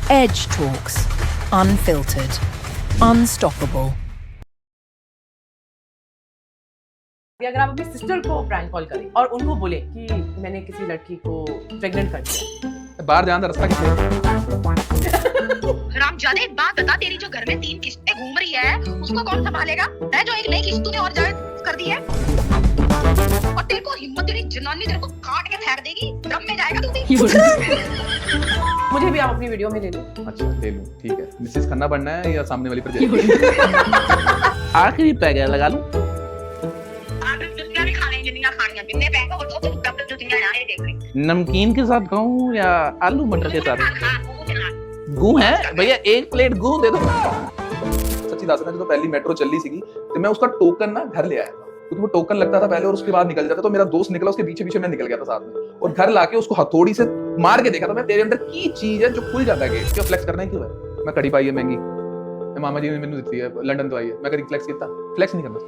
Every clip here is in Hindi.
Edge Talks. Unfiltered. Unstoppable. अगर आप अपनी सिस्टर को प्रैंक कॉल करें और उनको बोले कि मैंने किसी लड़की को प्रेग्नेंट कर दिया, बाहर जाना रास्ता किसे हरामजादे, एक बात बता, तेरी जो घर में 3 किस्तें घूम रही है उसको कौन संभालेगा? है जो एक नई किस्त तूने और जायद कर दी है, और तेरे को हिम्मत, तेरी जनानी तेरे को काट के फेंक देगी, दम में जाएगा तू भी। मुझे भी आप अपनी वीडियो में ले लो। अच्छा ले लूं, ठीक है। मिसेस खन्ना बनना है या सामने वाली पर जाए? आखिरी पैकेट लगा लूं। आप जुतियां भी खाने जिन्नियां खानियां बिन्ने पैक हो तो तब जुतियां ना ये देख ले। नमकीन के साथ खाऊं या आलू मटर के साथ? खा वो खा। गू है भैया, 1 प्लेट गू दे दो। सच्ची दस ना, जो पहली मेट्रो चली सीगी तो मैं उसका टोकन ना घर ले आया था, क्योंकि वो टोकन लगता था पहले और उसके बाद निकल जाता। तो मेरा दोस्त निकला, उसके पीछे पीछे मैं निकल गया था साथ में, और घर लाके उसको हथौड़ी से मार के देखा था मैं, तेरे अंदर की चीज है जो खुल जाता है गेट। क्या फ्लेक्स करना है क्यों है? मैं कड़ी पाई है महंगी, मैं मामा जी ने मैंने दी है, लंदन तो आई है, मैं कभी फ्लेक्स किया? फ्लेक्स नहीं करना।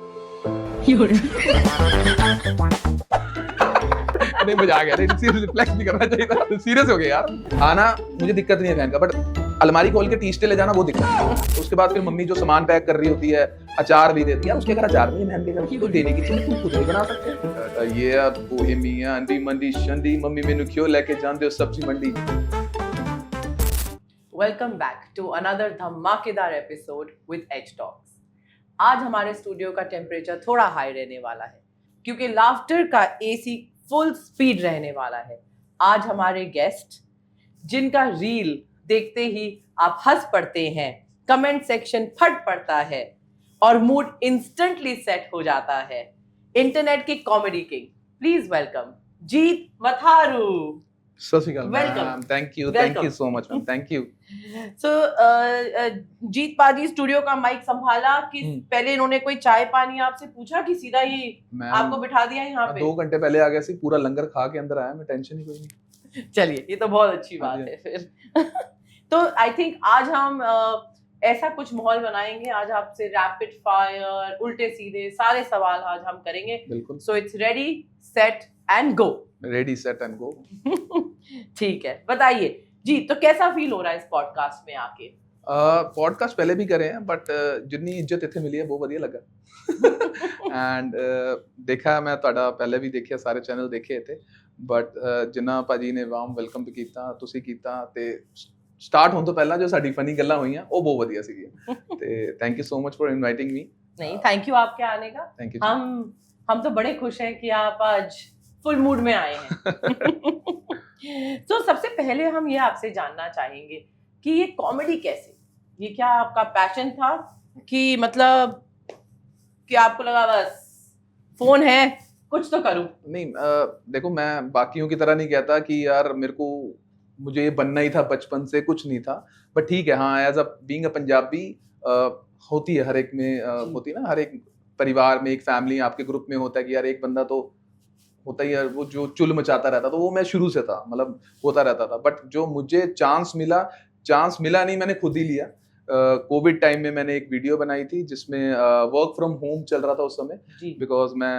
नहीं मजा आ गया, नहीं सीरियसली फ्लेक्स नहीं करना चाहिए था, सीरियस हो गया यार। आना मुझे दिक्कत नहीं है बहन का, बट अलमारी खोल के टीस्टे ले जाना वो दिक्कत है। उसके बाद फिर मम्मी जो सामान पैक कर रही होती है, अचार भी देती है, उसके घर अचार नहीं बहन के घर की, तो देने की चीज तुम खुद नहीं बना सकते। ये बोहेमिया अंडी मंडी शंडी, मम्मी मेनू क्यों लेके जानते हो सब्जी मंडी। वेलकम बैक टू अनदर धमाकेदार एपिसोड विद एज टॉक्स। आज हमारे स्टूडियो का टेम्परेचर थोड़ा हाई रहने वाला है क्योंकि लाफ्टर का एसी फुल स्पीड रहने वाला है। आज हमारे गेस्ट, जिनका रील देखते ही आप हंस पड़ते हैं, कमेंट सेक्शन फट पड़ता है और मूड इंस्टेंटली सेट हो जाता है, इंटरनेट की comedy king, please welcome Jeet Matharu. Sat Shri Akal Welcome. Ma'am, thank you so much ma'am, thank you. So Jeet पाजी स्टूडियो का माइक संभाला कि पहले इन्होंने कोई चाय पानी आपसे पूछा कि सीधा ही आपको बिठा दिया यहाँ पे? 2 घंटे पहले आ गया सी, पूरा लंगर खा के अंदर आया मैं, टेंशन ही कोई नहीं। चलिए, ये तो बहुत अच्छी बात है फिर। तो आई थिंक आज हम ऐसा कुछ माहौल बनाएंगे, आज आपसे रैपिड फायर, उल्टे सीधे सारे सवाल आज हम करेंगे। बिल्कुल। So it's ready set and go. Ready set and go. ठीक है, बताइए जी, तो कैसा फील हो रहा है इस पॉडकास्ट में आके? पॉडकास्ट पहले भी करे हैं, बट जितनी इज्जत इतने मिली है वो बढ़िया लगा। एंड देखा मैं ਤੁਹਾਡਾ ਪਹਿਲੇ ਵੀ ਦੇਖਿਆ, ਸਾਰੇ ਚੈਨਲ ਦੇਖੇ थे, बट ਜਿੰਨਾ ਭਾਜੀ ਨੇ ਵਾਰਮ ਵੈਲਕਮ ਵੀ ਕੀਤਾ, ਤੁਸੀਂ ਕੀਤਾ, ਤੇ ਸਟਾਰਟ ਹੋਣ ਤੋਂ ਪਹਿਲਾਂ ਜੋ ਸਾਡੀ ਫਨੀ ਗੱਲਾਂ ਹੋਈਆਂ ਉਹ ਬਹੁਤ ਵਧੀਆ ਸੀਗੀਆਂ। ਤੇ thank you so much for inviting me. नहीं, थैंक यू आपके आने का। Thank you. हम तो बड़े खुश हैं कि आप आज फुल मूड में आए हैं। तो सबसे पहले हम ये आपसे जानना चाहेंगे कि ये कॉमेडी कैसे, ये क्या आपका पैशन था कि मतलब कि आपको लगा बस फोन है कुछ तो करूं? नहीं, देखो मैं बाकियों की तरह नहीं कहता कि यार मेरे को मुझे ये बनना ही था बचपन से, कुछ नहीं था। बट ठीक है, हाँ, as a being a Punjabi होती है हर एक में, होती है ना, हर एक परिवार में, एक फैमिली आपके ग्रुप में होता है कि यार एक बंदा तो होता ही है वो जो चुल मचाता रहता, तो वो मैं शुरू से था, मतलब होता रहता था। बट जो मुझे चांस मिला नहीं, मैंने खुद ही लिया। कोविड टाइम में मैंने एक वीडियो बनाई थी जिसमें वर्क फ्रॉम होम चल रहा था उस समय, बिकॉज मैं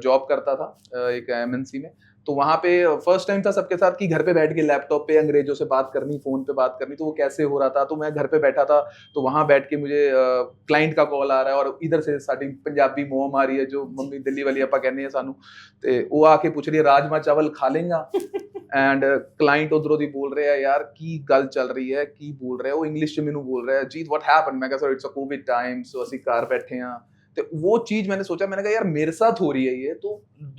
जॉब करता था एक एमएनसी में। तो वहाँ पे फर्स्ट टाइम था सबके साथ कि घर पे बैठ के लैपटॉप पे अंग्रेजों से बात करनी, फोन पे बात करनी, तो वो कैसे हो रहा था। तो मैं घर पे बैठा था, तो वहाँ बैठ के मुझे क्लाइंट का कॉल आ रहा है, और इधर से साडी पंजाबी मोम आ रही है, जो मम्मी दिल्ली वाली आपा कहने हैं सानू, ते वो आके पूछ रही है राजमा चावल खा लेंगा। एंड क्लाइंट उधरों दी बोल रहे हैं यार की गल चल रही है, की बोल रहे हैं वो, इंग्लिश च मैनू बोल रहे हैं, जीत व्हाट हैपेंड। मैं कहा sir it's a COVID time, so ਅਸੀਂ घर बैठे हैं। तो वो चीज मैंने सोचा, मैंने कहा यार मेरे साथ हो रही है ये, तो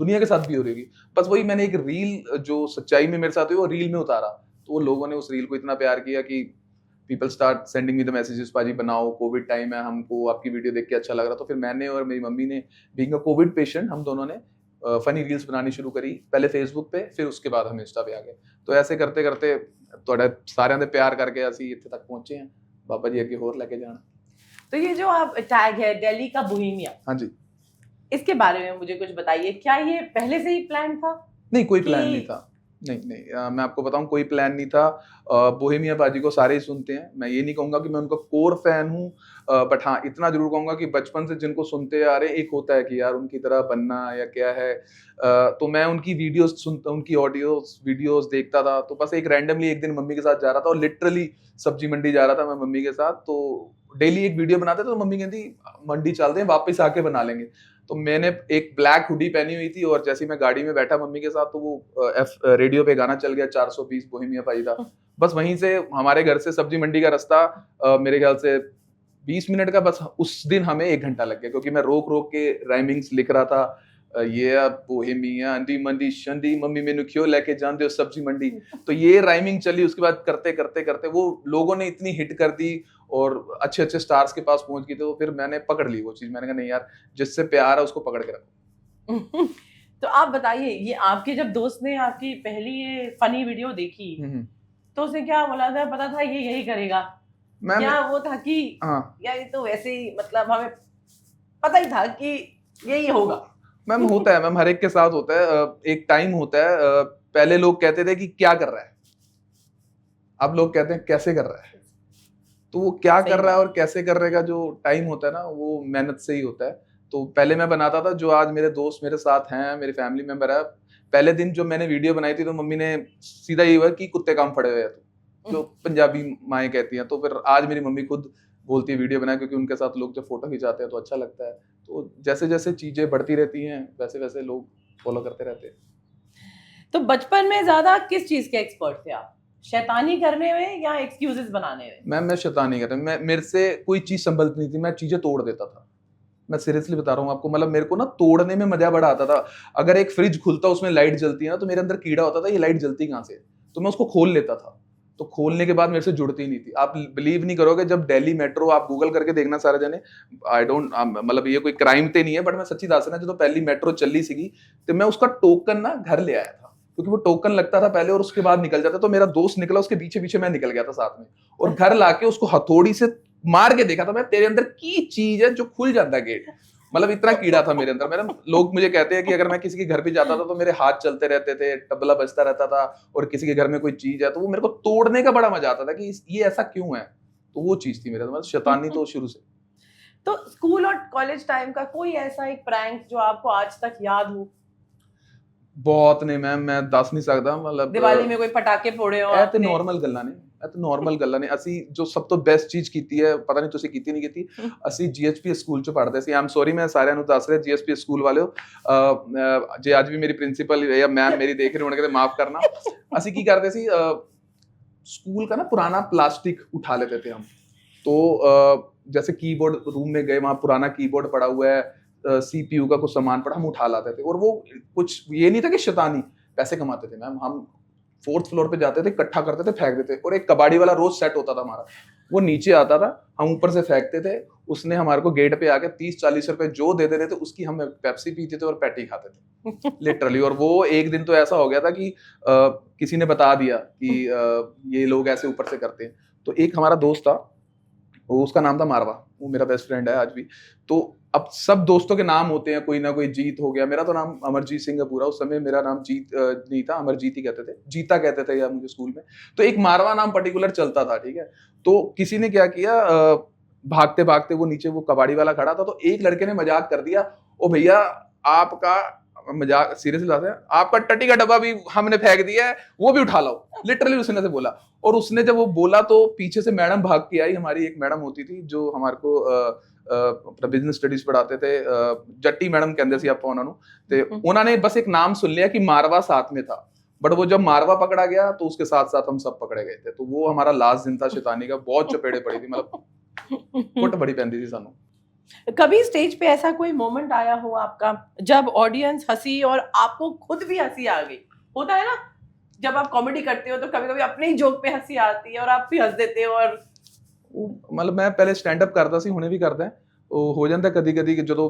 दुनिया के साथ भी हो रही होगी। बस वही मैंने एक रील जो सच्चाई में मेरे साथ हुई वो रील में उतारा, तो वो लोगों ने उस रील को इतना प्यार किया कि people start sending me the messages, पाजी बनाओ, कोविड टाइम है, हमको आपकी वीडियो देख के अच्छा लग रहा। तो फिर मैंने और मेरी मम्मी ने, बीइंग अ कोविड पेशेंट, हम दोनों ने फनी रील्स बनानी शुरू करी, पहले फेसबुक पे, फिर उसके बाद हम इंस्टा पे आ गए। तो ऐसे करते करते ਤੁਹਾਡਾ ਸਾਰਿਆਂ ਦੇ ਪਿਆਰ ਕਰਕੇ ਅਸੀਂ ਇੱਥੇ ਤੱਕ ਪਹੁੰਚੇ ਹਾਂ। ਬਾਬਾ ਜੀ ਅੱਗੇ ਹੋਰ ਲੈ ਕੇ ਜਾਣਾ। तो ये जो आप टैग है दिल्ली का बोहेमिया, हाँ जी, इसके बारे में मुझे कुछ बताइए, क्या ये पहले से ही प्लान था? नहीं कोई प्लान नहीं था। नहीं, मैं आपको बताऊं कोई प्लान नहीं था। बोहेमिया बाजी को सारे ही सुनते हैं, मैं ये नहीं कहूंगा कि मैं उनका कोर फैन हूँ, बट हाँ इतना जरूर कहूंगा कि बचपन से जिनको सुनते आ रहे, एक होता है कि यार उनकी तरह बनना या क्या है। तो मैं उनकी वीडियोस सुनता, उनकी ऑडियोस वीडियोस देखता था। तो बस एक रैंडमली एक दिन मम्मी के साथ जा रहा था और लिटरली सब्जी मंडी जा रहा था मैं मम्मी के साथ। तो डेली एक वीडियो बनाते थे, तो मम्मी कहती मंडी चलते हैं, वापस आके बना लेंगे। तो मैंने एक ब्लैक हुडी पहनी हुई थी और जैसे ही मैं गाड़ी में बैठा मम्मी के साथ, तो वो रेडियो पे गाना चल गया 420 बोहेमिया बाजीदा। बस वहीं से हमारे घर से सब्जी मंडी का रास्ता मेरे ख्याल से 20 मिनट का, बस उस दिन हमें 1 घंटा लग गया, क्योंकि मैं रोक रोक के राइमिंग्स लिख रहा था। ये बोहेमिया अंडी मंडी शंडी मम्मी मेनू क्यों लेके जान दो सब्जी मंडी। तो ये राइमिंग चली, उसके बाद करते करते करते वो लोगों ने इतनी हिट कर दी और अच्छे अच्छे स्टार्स के पास पहुंच गई। तो फिर मैंने पकड़ ली वो चीज, मैंने कहा नहीं यार, जिससे प्यार है उसको पकड़ के रखो। तो आप बताइए, ये आपके जब दोस्त ने आपकी पहली ये फनी वीडियो देखी तो उसने क्या बोला था? पता था ये यही करेगा मैम या वो था कि हाँ यार ये तो वैसे ही, मतलब हमें पता ही था कि यही होगा? मैम होता है मैम, हर एक के साथ होता है। एक टाइम होता है, पहले लोग कहते थे कि क्या कर रहा है, अब लोग कहते हैं कैसे कर रहा है। तो वो क्या कर रहा है और कैसे कर रहे का जो टाइम होता है ना, वो मेहनत से ही होता है। तो पहले मैं बनाता था, जो आज मेरे दोस्त मेरे साथ हैं, मेरे फैमिली मेंबर है, पहले दिन जो मैंने वीडियो बनाई थी तो मम्मी ने सीधा ये हुआ कि कुत्ते काम फड़े हुए हैं, तो जो पंजाबी माएँ कहती हैं। तो फिर आज मेरी मम्मी खुद बोलती है वीडियो बनाए, क्योंकि उनके साथ लोग जब फोटो खिंचाते हैं तो अच्छा लगता है। तो जैसे जैसे चीजें बढ़ती रहती हैं वैसे वैसे लोग फॉलो करते रहते हैं। तो बचपन में ज्यादा किस चीज के एक्सपर्ट थे आप? शैतानी करने में या एक्सक्यूजेस बनाने में? मैं शैतानी कर रहा, मेरे से कोई चीज संभलती नहीं थी, मैं चीजें तोड़ देता था। मैं सीरियसली बता रहा हूँ आपको, मतलब मेरे को ना तोड़ने में मजा बड़ा आता था। अगर एक फ्रिज खुलता उसमें लाइट जलती है ना, तो मेरे अंदर कीड़ा होता था, ये लाइट जलती कहाँ से, तो मैं उसको खोल लेता था। तो खोलने के बाद मेरे से जुड़ती नहीं थी। आप बिलीव नहीं करोगे, जब दिल्ली मेट्रो, आप गूगल करके देखना सारे जने, आई डोंट, मतलब ये कोई क्राइम ते नहीं है, बट मैं सच्ची दस रहा, जो पहली मेट्रो चली सी तो मैं उसका टोकन ना घर ले आया था, क्योंकि वो टोकन लगता था पहले और उसके बाद निकल जाता। तो मेरा दोस्त निकला, उसके पीछे पीछे मैं निकल गया था साथ में, और घर लाके उसको हथौड़ी से मार के देखा था मैं, तेरे अंदर की चीज है जो खुल जाता गेट। मतलब इतना कीड़ा था मेरे अंदर। मेरे लोग मुझे कहते हैं कि अगर मैं किसी के घर पे जाता था तो मेरे हाथ चलते रहते थे, तबला बजता रहता था, और किसी के घर में कोई चीज है तो वो मेरे को तोड़ने का बड़ा मजा आता था कि ये ऐसा क्यों है। तो वो चीज थी मेरे अंदर, मतलब शैतानी तो शुरू से। तो स्कूल और कॉलेज टाइम का कोई ऐसा एक प्रैंक जो आपको आज तक याद हो? बहुत ने मैम, मैं दस नहीं सकता। मतलब दिवाली में कोई पटाखे फोड़े हो ਇਹ ਤੇ ਨਾਰਮਲ ਗੱਲਾਂ ਨੇ, ਇਹ ਤੇ ਨਾਰਮਲ ਗੱਲਾਂ ਨੇ। ਅਸੀਂ ਜੋ ਸਭ ਤੋਂ ਬੈਸਟ ਚੀਜ਼ ਕੀਤੀ ਹੈ, ਪਤਾ ਨਹੀਂ ਤੁਸੀਂ ਕੀਤੀ ਨਹੀਂ ਕੀਤੀ, ਅਸੀਂ ਜੀਐਚਪੀ ਸਕੂਲ ਚ ਪੜ੍ਹਦੇ ਸੀ। ਆਮ ਸੌਰੀ, ਮੈਂ ਸਾਰਿਆਂ ਨੂੰ ਦੱਸ ਰਿਹਾ, ਜੀਐਚਪੀ ਸਕੂਲ ਵਾਲਿਓ, ਜੇ ਅੱਜ ਵੀ ਮੇਰੀ ਪ੍ਰਿੰਸੀਪਲ ਜਾਂ ਮੈਮ ਮੇਰੀ ਦੇਖ ਰਹੇ ਹੋਣਗੇ ਤੇ ਮਾਫ करना। ਅਸੀਂ ਕੀ ਕਰਦੇ ਸੀ, स्कूल का ना पुराना प्लास्टिक उठा लेते थे हम। तो जैसे कीबोर्ड रूम में गए, वहाँ पुराना कीबोर्ड पड़ा हुआ है, सीपीयू का कुछ सामान पड़ा, हम उठा लाते थे। और वो कुछ ये नहीं था कि शैतानी, पैसे कमाते थे मैम। हम 4th फ्लोर पे जाते थे, इकट्ठा करते थे, फेंक देते। और एक कबाड़ी वाला रोज सेट होता था हमारा, वो नीचे आता था, हम ऊपर से फेंकते थे। उसने हमारे को गेट पे आके 30-40 रुपए जो दे देते थे, उसकी हम पेप्सी पीते थे और पैटी खाते थे लिटरली। और वो एक दिन तो ऐसा हो गया था कि किसी ने बता दिया कि ये लोग ऐसे ऊपर से करते हैं। तो एक हमारा दोस्त था, वो उसका नाम था मारवा, वो मेरा बेस्ट फ्रेंड है आज भी। तो अब सब दोस्तों के नाम होते हैं, कोई ना कोई जीत हो गया, मेरा तो नाम अमरजीत सिंह है पूरा। उस समय मेरा नाम जीत नहीं था, अमरजीत ही कहते थे, जीता कहते थे यार मुझे स्कूल में। तो एक मारवा नाम पर्टिकुलर चलता था, ठीक है। तो किसी ने क्या किया, भागते भागते वो नीचे वो कबाड़ी वाला खड़ा था, तो एक लड़के ने मजाक कर दिया, ओ भैया आपका, मजाक सीरियसली लाते हैं, आपका टट्टी का डब्बा भी हमने फेंक दिया है, वो भी उठा लो। लिटरली उसने से बोला। और उसने जब वो बोला तो पीछे से मैडम भाग के आई। हमारी एक मैडम होती थी जो हमारे को अपना बिजनेस स्टडीज पढ़ाते थे, जट्टी मैडम कहते थे ਆਪਾਂ ਉਹਨਾਂ ਨੂੰ। ਤੇ ਉਹਨਾਂ ने बस एक नाम सुन लिया कि मारवा साथ में था, बट वो जब मारवा पकड़ा गया तो उसके साथ साथ हम सब पकड़े गए थे। तो वो हमारा लास्ट दिन था शैतानी का। बहुत चपेड़े पड़ी थी, मतलब कुट बड़ी पैंदी थी सानू। कभी स्टेज पे ऐसा कोई मोमेंट आया हो आपका जब ऑडियंस हंसी और आपको खुद भी हंसी आ गई? होता है ना, जब आप कॉमेडी करते हो तो कभी कभी अपने ही जोक पे हंसी आती है और आप भी हंस देते हो। और मतलब मैं पहले स्टैंड अप करता सी, हुणे भी करदा है। ਉਹ ਹੋ ਜਾਂਦਾ कभी कभी ਜਦੋਂ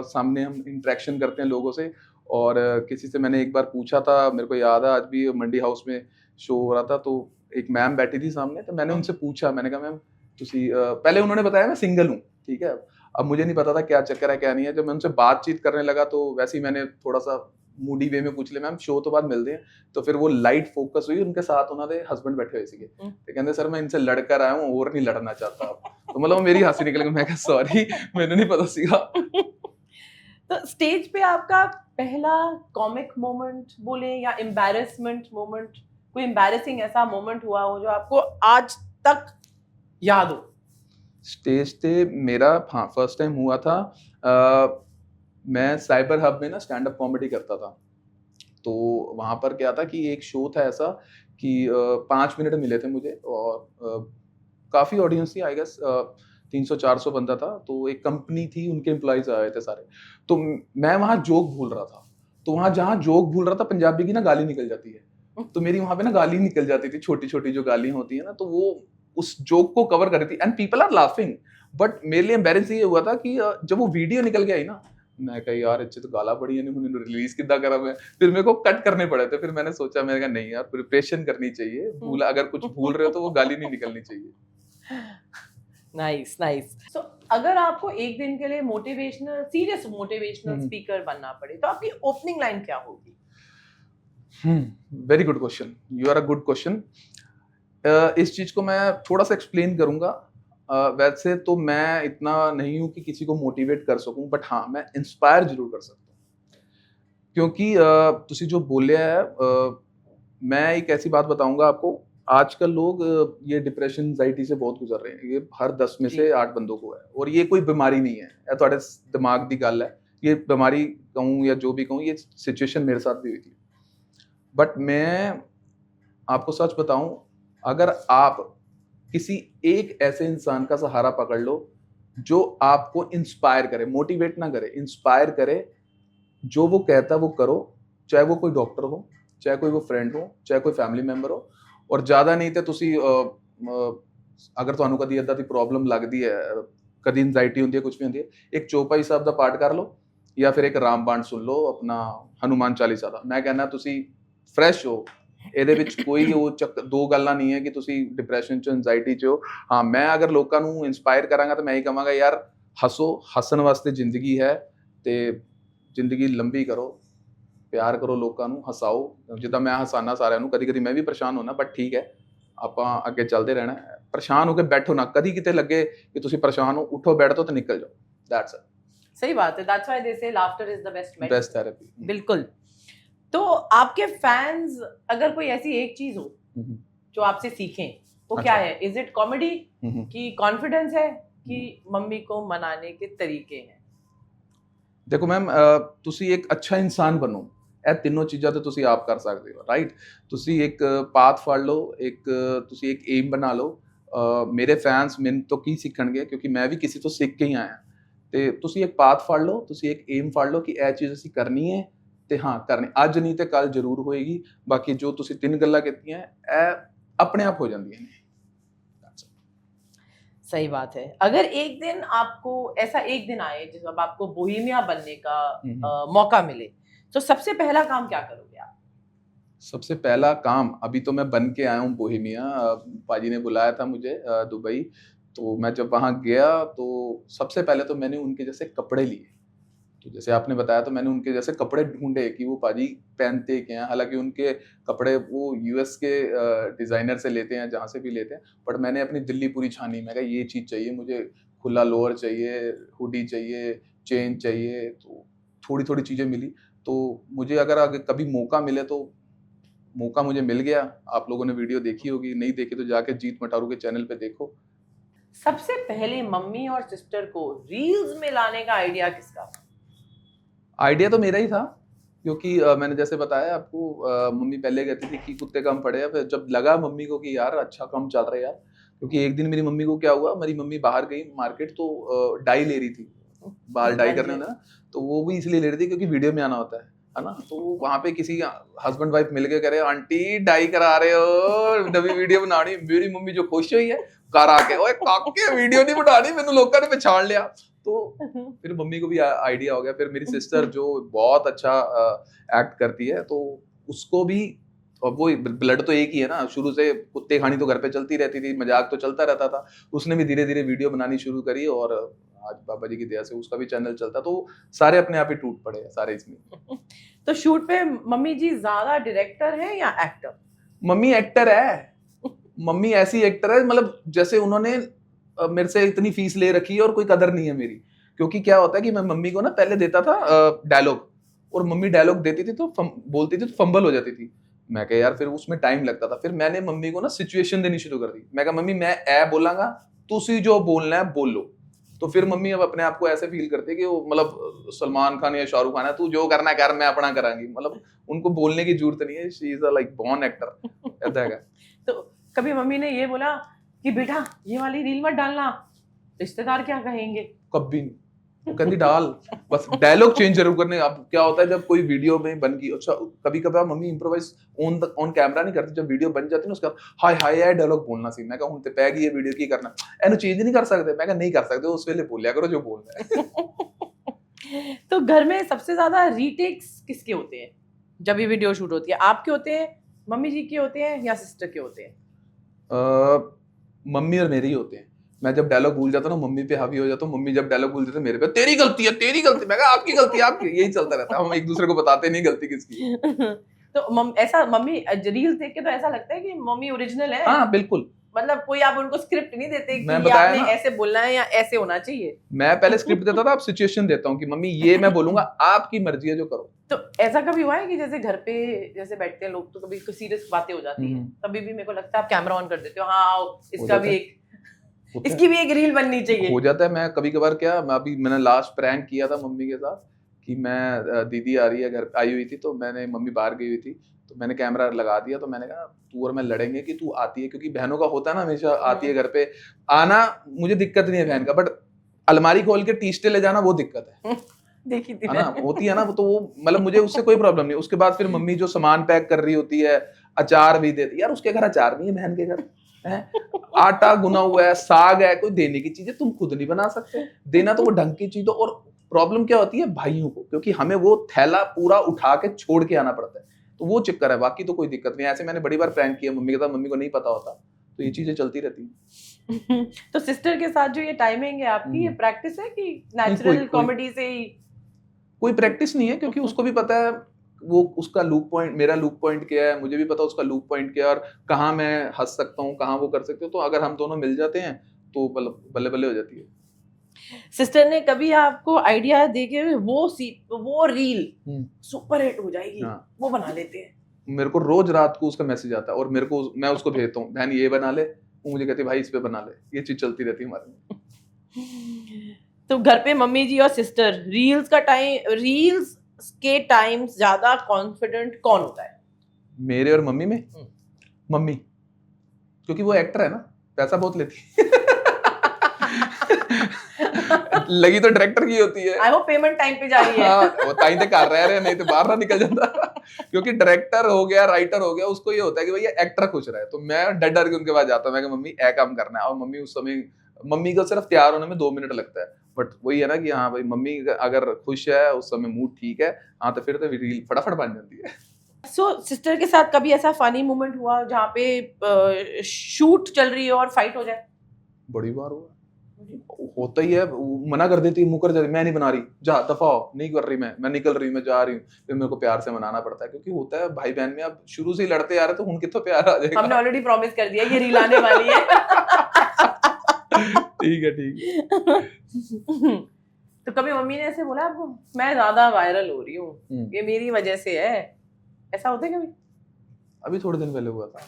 सामने हम इंटरेक्शन करते हैं लोगों से। और किसी से मैंने एक बार पूछा था, मेरे को याद है आज भी, मंडी हाउस में शो हो रहा था, तो एक मैम बैठी थी सामने, तो मैंने उनसे पूछा, मैंने कहा मैम तुसी, पहले उन्होंने बताया मैं सिंगल हूँ, ठीक है। अब मुझे नहीं पता था क्या चक्कर है क्या नहीं है। जब मैं उनसे बातचीत करने लगा तो वैसे ही मैंने थोड़ा सा मूडी ਵੇ में पूछ ले मैम शो तो बाद मिलते हैं। तो फिर वो लाइट फोकस हुई, उनके साथ उन्होंने हस्बैंड बैठे हुए ਸੀਗੇ ਤੇ ਕਹਿੰਦੇ ਸਰ ਮੈਂ इनसे लड़कर आया हूँ और नहीं लड़ना चाहता अब। तो मतलब मेरी हंसी निकल गई, मैं कहा सॉरी मैंने नहीं पता सीखा। तो स्टेज पे आपका पहला कॉमिक मोमेंट बोले या एम्बैरेसमेंट मोमेंट, कोई एम्बैरेसिंग ऐसा मोमेंट हुआ हो जो आपको आज तक याद हो? स्टेज पे मेरा हाँ फर्स्ट टाइम हुआ था। मैं साइबर हब में ना स्टैंड अप कॉमेडी करता था। तो वहाँ पर क्या था कि एक शो था ऐसा कि 5 मिनट मिले थे मुझे और काफ़ी ऑडियंस थी, आई गेस 300-400 बंदा था। तो एक कंपनी थी, उनके एम्प्लॉयज आए थे सारे। तो मैं वहाँ जोक भूल रहा था। तो वहाँ जहाँ जोक भूल रहा था, पंजाबी की ना गाली निकल जाती है। तो मेरी वहाँ पे ना गाली निकल जाती थी, छोटी छोटी जो गालियाँ होती है ना, तो वो उस जोक को कवर कर रही थी and people are laughing. But मेरे लिए एम्बैरेंस ये हुआ था कि जब वो वीडियो निकल के आई ना, मैं कहा यार अच्छे तो गाला बड़ी है, नहीं रिलीज कितना करा मैं, फिर मेरे को कट करने पड़े थे। फिर मैंने सोचा, मैंने कहा नहीं यार प्रिपरेशन करनी चाहिए, भूला अगर कुछ भूल रहे हो तो वो गाली नहीं निकलनी चाहिए। Nice nice. सो अगर आपको एक दिन के लिए मोटिवेशनल, सीरियस मोटिवेशनल स्पीकर बनना पड़े तो आपकी ओपनिंग लाइन क्या होगी? Very good question, you are a good question. इस चीज को मैं थोड़ा सा एक्सप्लेन करूंगा। वैसे तो मैं इतना नहीं हूं कि किसी को मोटिवेट कर सकूं, बट हाँ मैं इंस्पायर जरूर कर सकता हूं। क्योंकि तुसी जो बोले है, मैं एक ऐसी बात बताऊंगा आपको। आजकल लोग ये डिप्रेशन एंजाइटी से बहुत गुजर रहे हैं। ये हर 10 में से 8 बंदों को है, और ये कोई बीमारी नहीं है, ये थोड़े दिमाग की गल है। ये बीमारी कहूँ या जो भी कहूँ, ये सिचुएशन मेरे साथ भी हुई थी। बट मैं आपको सच बताऊं, अगर आप किसी एक ऐसे इंसान का सहारा पकड़ लो जो आपको इंस्पायर करे, मोटिवेट ना करे, इंस्पायर करे, जो वो कहता है वो करो, चाहे वो कोई डॉक्टर हो, चाहे कोई वो फ्रेंड हो, चाहे कोई फैमिली मैंबर हो। और ज़्यादा नहीं तो तुसी अगर ਤੁਹਾਨੂੰ ਕਦੀ ਇਦਾਂ ਦੀ ਪ੍ਰੋਬਲਮ ਲੱਗਦੀ ਹੈ, ਕਦੀ ਐਂਜ਼ਾਈਟੀ ਹੁੰਦੀ ਹੈ, ਕੁਝ ਵੀ ਹੁੰਦੀ ਹੈ, ਇੱਕ ਚੌਪਾਈ ਸਾਹਿਬ ਦਾ ਪਾਠ ਕਰ ਲਓ ਜਾਂ ਫਿਰ ਇੱਕ ਰਾਮਬਾਣ ਸੁਣ ਲਓ, ਆਪਣਾ ਹਨੂਮਾਨ ਚਾਲੀਸਾ ਦਾ। ਮੈਂ ਕਹਿੰਦਾ ਤੁਸੀਂ ਫਰੈਸ਼ ਹੋ। ਇਹਦੇ ਵਿੱਚ ਕੋਈ ਉਹ ਦੋ ਗੱਲਾਂ ਨਹੀਂ ਹੈ ਕਿ ਤੁਸੀਂ ਡਿਪਰੈਸ਼ਨ 'ਚ, ਐਂਜ਼ਾਈਟੀ 'ਚ ਹੋ। ਹਾਂ, ਮੈਂ ਅਗਰ ਲੋਕਾਂ ਨੂੰ ਇੰਸਪਾਇਰ ਕਰਾਂਗਾ ਤਾਂ ਮੈਂ ਇਹ ਕਹਾਂਗਾ ਯਾਰ ਹੱਸੋ, ਹੱਸਣ ਵਾਸਤੇ ਜ਼ਿੰਦਗੀ ਹੈ ਤੇ ਜ਼ਿੰਦਗੀ ਲੰਬੀ ਕਰੋ, ਪਿਆਰ ਕਰੋ, ਲੋਕਾਂ ਨੂੰ ਹਸਾਓ। ਜਿੱਦਾਂ ਮੈਂ ਹਸਾਨਾ ਸਾਰਿਆਂ ਨੂੰ, ਕਦੀ ਕਦੀ ਮੈਂ ਵੀ ਪਰੇਸ਼ਾਨ ਹੋਣਾ, ਬਟ ਠੀਕ ਹੈ, ਆਪਾਂ ਅੱਗੇ ਚੱਲਦੇ ਰਹਿਣਾ। ਪਰੇਸ਼ਾਨ ਹੋ ਕੇ ਬੈਠੋ ਨਾ, ਕਦੀ ਕਿਤੇ ਲੱਗੇ ਕਿ ਤੁਸੀਂ ਪਰੇਸ਼ਾਨ ਹੋ, ਉੱਠੋ ਬੈਠ ਤੋਂ ਤੇ ਨਿਕਲ ਜਾਓ। That's it. सही बात है, दैट्स व्हाई दे से laughter is the best medicine, best therapy. बिल्कुल। तो आपके फैंस अगर कोई ऐसी एक चीज हो जो आपसे सीखें, वो क्या है? इज इट कॉमेडी कि कॉन्फिडेंस है कि मम्मी को मनाने के तरीके हैं? देखो मैम, ਤੁਸੀਂ ਇੱਕ ਅੱਛਾ ਇਨਸਾਨ ਬਣੋ, ਇਹ ਤਿੰਨੋਂ ਚੀਜ਼ਾਂ ਤੇ ਤੁਸੀਂ ਆਪ ਕਰ ਸਕਦੇ ਹੋ, ਰਾਈਟ। ਤੁਸੀਂ ਇੱਕ ਪਾਥ ਫੜ ਲਓ, ਇੱਕ ਤੁਸੀਂ ਇੱਕ ਏਮ ਬਣਾ ਲਓ। ਮੇਰੇ ਫੈਨਸ ਮੈਨੂੰ ਤੋਂ ਕੀ ਸਿੱਖਣਗੇ, ਕਿਉਂਕਿ ਮੈਂ ਵੀ ਕਿਸੇ ਤੋਂ ਸਿੱਖ ਕੇ ਹੀ ਆਇਆ। ਤੇ ਤੁਸੀਂ ਇੱਕ ਪਾਥ ਫੜ ਲਓ, ਤੁਸੀਂ ਇੱਕ ਏਮ ਫੜ ਲਓ ਕਿ ਇਹ ਚੀਜ਼ ਅਸੀਂ ਕਰਨੀ ਹੈ, ਤੇ ਹਾਂ ਕਰਨੀ ਅੱਜ ਨਹੀਂ ਤੇ ਕੱਲ ਜ਼ਰੂਰ ਹੋਏਗੀ। ਬਾਕੀ ਜੋ ਤੁਸੀਂ ਤਿੰਨ ਗੱਲਾਂ ਕੀਤੀਆਂ ਇਹ ਆਪਣੇ ਆਪ ਹੋ ਜਾਂਦੀਆਂ ਨੇ। सही बात है। अगर एक दिन आपको ऐसा एक दिन आए जब आपको बोहेमिया बनने का मौका मिले, तो सबसे पहला काम क्या करोगे आप? सबसे पहला काम, अभी तो मैं बन के आया हूँ बोहेमिया। पाजी ने बुलाया था मुझे दुबई, तो मैं जब वहाँ गया तो सबसे पहले तो मैंने उनके जैसे कपड़े लिए। तो जैसे आपने बताया, तो मैंने उनके जैसे कपड़े ढूंढे कि वो पाजी पहनते क्या हैं। हालांकि उनके कपड़े वो यूएस के डिज़ाइनर से लेते हैं, जहाँ से भी लेते हैं, बट मैंने अपनी दिल्ली पूरी छानी। मैं कहा ये चीज़ चाहिए मुझे, खुला लोअर चाहिए, हुडी चाहिए, चेन चाहिए। तो थोड़ी थोड़ी चीज़ें मिली। तो मुझे अगर कभी मौका मिले, तो मौका मुझे मिल गया। आप लोगों ने वीडियो देखी होगी, नहीं देखी तो जाके जीत मटारू के चैनल पे देखो। सबसे पहले मम्मी और सिस्टर को रील्स में लाने का आइडिया किसका? आइडिया तो मेरा ही था, क्योंकि मैंने जैसे बताया आपको, मम्मी पहले कहती थी कि कुत्ते कम पड़े हैं। फिर जब लगा मम्मी को कि यार अच्छा कम चल रहा है यार, क्योंकि एक दिन मेरी मम्मी को क्या हुआ, मेरी मम्मी बाहर गई मार्केट, तो डाई ले रही थी, बाल डाई करने होता है ना, तो वो भी इसलिए ले रही थी क्योंकि वीडियो में आना होता है ना। तो वहाँ पे किसी हस्बैंड वाइफ मिल के कह रहे आंटी डाई करा रहे हो, नवी वीडियो बनानी। मेरी मम्मी जो खुश हुई है, घर आके ओए काके वीडियो नहीं बनानी, मैंने लोगों ने पहचान लिया। तो फिर मम्मी को भी आइडिया हो गया। फिर मेरी सिस्टर जो बहुत अच्छा एक्ट करती है, तो उसको भी, और वो ब्लड तो एक ही है ना, शुरू से कुत्ते खानी तो घर पे चलती रहती थी, मजाक तो चलता रहता था। उसने भी धीरे धीरे वीडियो बनानी शुरू करी, और आज बाबा जी की दया से उसका भी चैनल चलता, तो सारे अपने आप ही टूट पड़े हैं सारे इसमें। तो शूट पे मम्मी जी ज्यादा डायरेक्टर है या एक्टर? मम्मी एक्टर है, मम्मी ऐसी एक्टर है, मतलब जैसे उन्होंने मेरे से इतनी फीस ले रखी है और कोई कदर नहीं है मेरी। क्योंकि क्या होता है कि मैं मम्मी को ना पहले देता था डायलॉग, और मम्मी डायलॉग देती थी तो बोलती थी तो फंबल हो जाती थी। मैं कहा यार फिर उसमें टाइम लगता था, फिर मैंने मम्मी को ना सिचुएशन देनी शुरू कर दी। मैं कहा मम्मी मैं ए बोलांगा, तुसी जो बोलना है बोल लो। तो फिर मम्मी अब अपने आप को ऐसे फील करती है कि वो मतलब सलमान खान या शाहरुख खान है, तू जो करना है कर, मैं अपना करांगी। मतलब उनको बोलने की जरूरत नहीं है, she is a like born actor. ऐसा है। तो कभी मम्मी ने ये बोला कि बेटा ये वाली रील मत डालना, रिश्तेदार क्या कहेंगे? कभी नहीं, वो कहती डाल, बस डायलॉग चेंज जरूर करने। अब क्या होता है जब कोई वीडियो में बन गई, अच्छा कभी कभार मम्मी इम्प्रोवाइज ऑन कैमरा नहीं करती, जब वीडियो बन जाती है ना उसका हाय हाय यार डायलॉग बोलना सी। मैं कहा हुन ते पै गई ये वीडियो की करना, एनु चेंज नहीं कर सकते। मैं कहा नहीं कर सकते, उस वेले बोलिया करो जो बोलना है। तो घर में सबसे ज्यादा रीटेक्स किसके होते हैं जब ये वीडियो शूट होती है? आपके होते हैं, मम्मी जी के होते हैं, या सिस्टर के होते हैं? मम्मी और मेरे ही होते हैं। मैं जब डायलॉग भूल जाता हूँ ना मम्मी पे हावी हो जाता हूँ, मम्मी जब डायलॉग भूल जाते हैं मेरे पे, तेरी गलती है तेरी गलती। मैं कहा आपकी गलती है आपकी, यही चलता रहता है। हम एक दूसरे को बताते नहीं गलती किसकी। तो ऐसा मम्मी रील्स देख के तो ऐसा लगता है कि मम्मी ओरिजिनल है। हाँ बिल्कुल, मतलब कोई आप उनको स्क्रिप्ट नहीं देते कि मैं ये बताया आपने ना, ऐसे बोलना है या ऐसे होना चाहिए। मैं पहले स्क्रिप्ट देता था, अब सिचुएशन देता हूँ कि मम्मी ये मैं बोलूंगा, आपकी मर्जी है जो करो। तो ऐसा कभी हुआ है कि जैसे घर पे जैसे बैठते हैं लोग तो कभी सीरियस बातें हो जाती हैं, तभी भी मेरे को लगता है आप कैमरा ऑन कर देते हो, हाँ आओ इसका भी एक इसकी भी एक रील बननी चाहिए। हो जाता है। मैं कभी कभार क्या, मैंने लास्ट प्रैंक किया था मम्मी के साथ कि मैं दीदी आ रही है घर आई हुई थी, तो मैंने मम्मी बाहर गई हुई थी तो मैंने कैमरा लगा दिया। तो मैंने कहा तू और मैं लड़ेंगे कि तू आती है, क्योंकि बहनों का होता है ना हमेशा आती है घर पे आना, मुझे दिक्कत नहीं है बहन का, बट अलमारी खोल के टीस्टे ले जाना वो दिक्कत है। देखी थी है ना, होती है ना, तो वो मतलब मुझे उससे कोई प्रॉब्लम नहीं। उसके बाद फिर मम्मी जो सामान पैक कर रही होती है, अचार भी देती, यार उसके घर अचार नहीं है, बहन के घर है, आटा गुना हुआ है, साग है, कोई देने की चीजें तुम खुद नहीं बना सकते, देना तो वो ढंग की चीज दो। और प्रॉब्लम क्या होती है भाइयों को, क्योंकि हमें वो थैला पूरा उठा के छोड़ के आना पड़ता है, तो वो चक्कर है, बाकी तो कोई दिक्कत नहीं। ऐसे मैंने बड़ी बार प्रैंक किया मम्मी के साथ, मम्मी को नहीं पता होता, तो ये चीजें चलती रहती हैं। तो सिस्टर के साथ जो ये टाइमिंग है आपकी, ये प्रैक्टिस है कि नेचुरल कोई- कॉमेडी से ही? कोई प्रैक्टिस नहीं है, क्योंकि उसको भी पता है वो उसका लूप पॉइंट, मेरा लूप पॉइंट क्या है, मुझे भी पता उसका लूप पॉइंट क्या है, और कहाँ मैं हंस सकता हूँ, कहाँ वो कर सकते हो। तो अगर हम दोनों मिल जाते हैं तो बल्ले बल्ले हो जाती है। सिस्टर ने कभी आपको आइडिया दे के वो रील सुपर हिट हो जाएगी, हाँ। वो बना लेते हैं? मेरे को रोज रात को उसका मैसेज आता है, और मेरे को मैं उसको भेजता हूँ बहन ये बना ले, वो मुझे कहती है भाई इस पे बना ले। ये चीज चलती रहती है हमारे में। तो घर पे मम्मी जी और सिस्टर रील्स के टाइम ज्यादा कॉन्फिडेंट कौन होता है? मेरे और मम्मी में मम्मी, क्योंकि वो एक्टर है ना, पैसा बहुत लेती है। लगी तो डायरेक्टर की होती है। आई वो पेमेंट टाइम पे जा रही है। हाँ, वो ताई ते कर रहे नहीं तो बाहर ना निकल जाता। क्योंकि डायरेक्टर हो गया, राइटर हो गया, उसको ये होता है कि भैया एक्टर खुश रहे, तो मैं डर डर के उनके पास जाता हूँ। मैं कहा मम्मी ए काम करना है, और मम्मी उस समय, मम्मी को सिर्फ तैयार होने में 2 मिनट लगता है, बट वही है ना कि हाँ भाई मम्मी अगर खुश है, उस समय मूड ठीक है, हाँ तो फिर तो रील फटाफट बन जाती है। सो सिस्टर के साथ कभी ऐसा फनी मोमेंट हुआ जहाँ पे शूट चल रही है और फाइट हो जाए? बड़ी बार हुआ, होता ही है। वो मना कर देती, मुकर जाती, मैं नहीं बना रही, जा दफा हो, नहीं कर रही, मैं निकल रही, मैं जा रही हूँ। फिर मेरे को प्यार से मनाना पड़ता है, क्योंकि होता है भाई बहन में, अब शुरू से ही लड़ते आ रहे तो उनके तो प्यार आ जाएगा। हमने ऑलरेडी प्रॉमिस कर दिया ये रील आने वाली है। ठीक है ठीक है। तो कभी मम्मी ने ऐसे बोला आपको मैं ज्यादा वायरल हो रही हूँ, ये मेरी वजह से है, ऐसा होता है कभी? अभी थोड़े दिन पहले हुआ था,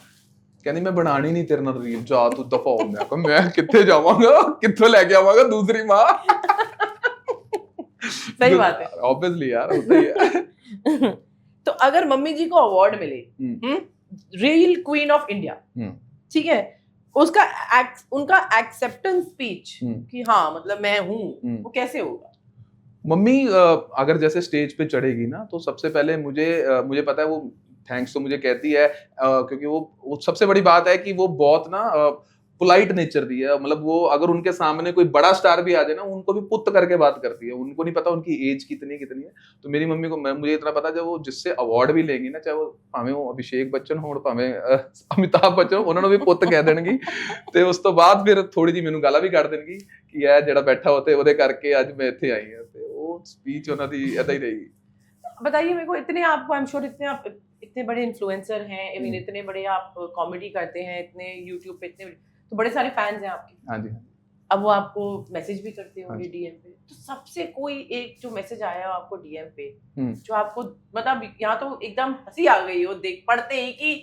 कहनी मैं बनानी नहीं तेरे नाल रील, जा तू दफा हो। मैं कित्थे जावांगा, कित्थों लेके आवांगा दूसरी मां। सही बात है, ऑब्वियसली यार, होता ही है। तो अगर मम्मी जी को अवार्ड मिले रील क्वीन ऑफ इंडिया, ठीक है, उनका एक्सेप्टेंस स्पीच कि हाँ मतलब मैं हूँ, वो कैसे होगा? मम्मी अगर जैसे स्टेज पे चढ़ेगी ना, तो सबसे पहले मुझे पता है वो थैंक्स तो मुझे कहती है, क्योंकि वो सबसे बड़ी बात है कि वो बहुत ना पोलाइट नेचर दी है, मतलब वो अगर उनके सामने कोई बड़ा स्टार भी आ जाए ना, उनको भी पुत करके बात करती है, उनको नहीं पता उनकी एज कितनी कितनी है। तो मेरी मम्मी को मुझे इतना पता, जब वो जिससे अवार्ड भी लेंगी ना, चाहे वो भावें वो अभिषेक बच्चन हो भावें अमिताभ बच्चन, उन्होंने भी पुत कह देंगी। तो उस तो बाद फिर थोड़ी जी मैनू गाला भी ਕੱਢ देंगी कि यह ਜਿਹੜਾ बैठा होते ਉਹਦੇ ਕਰਕੇ ਅੱਜ मैं ਇੱਥੇ आई ਹਾਂ। ਤੇ ਉਹ स्पीच ਉਹਨਾਂ ਦੀ ਏਦਾਂ ही रहेगी। बताइए मेरे को, इतने आपको आई एम श्योर इतने आप इतने बड़े इन्फ्लुएंसर हैं, आई मीन इतने बड़े आप कॉमेडी करते हैं, इतने यूट्यूब पे इतने, तो बड़े सारे फैंस हैं आपके। हाँ जी। अब वो आपको मैसेज भी करते होंगे हाँ। डीएम पे, तो सबसे कोई एक जो मैसेज आया हो आपको डीएम पे हम्म। जो आपको मतलब यहाँ तो एकदम हंसी आ गई हो देख पढ़ते ही कि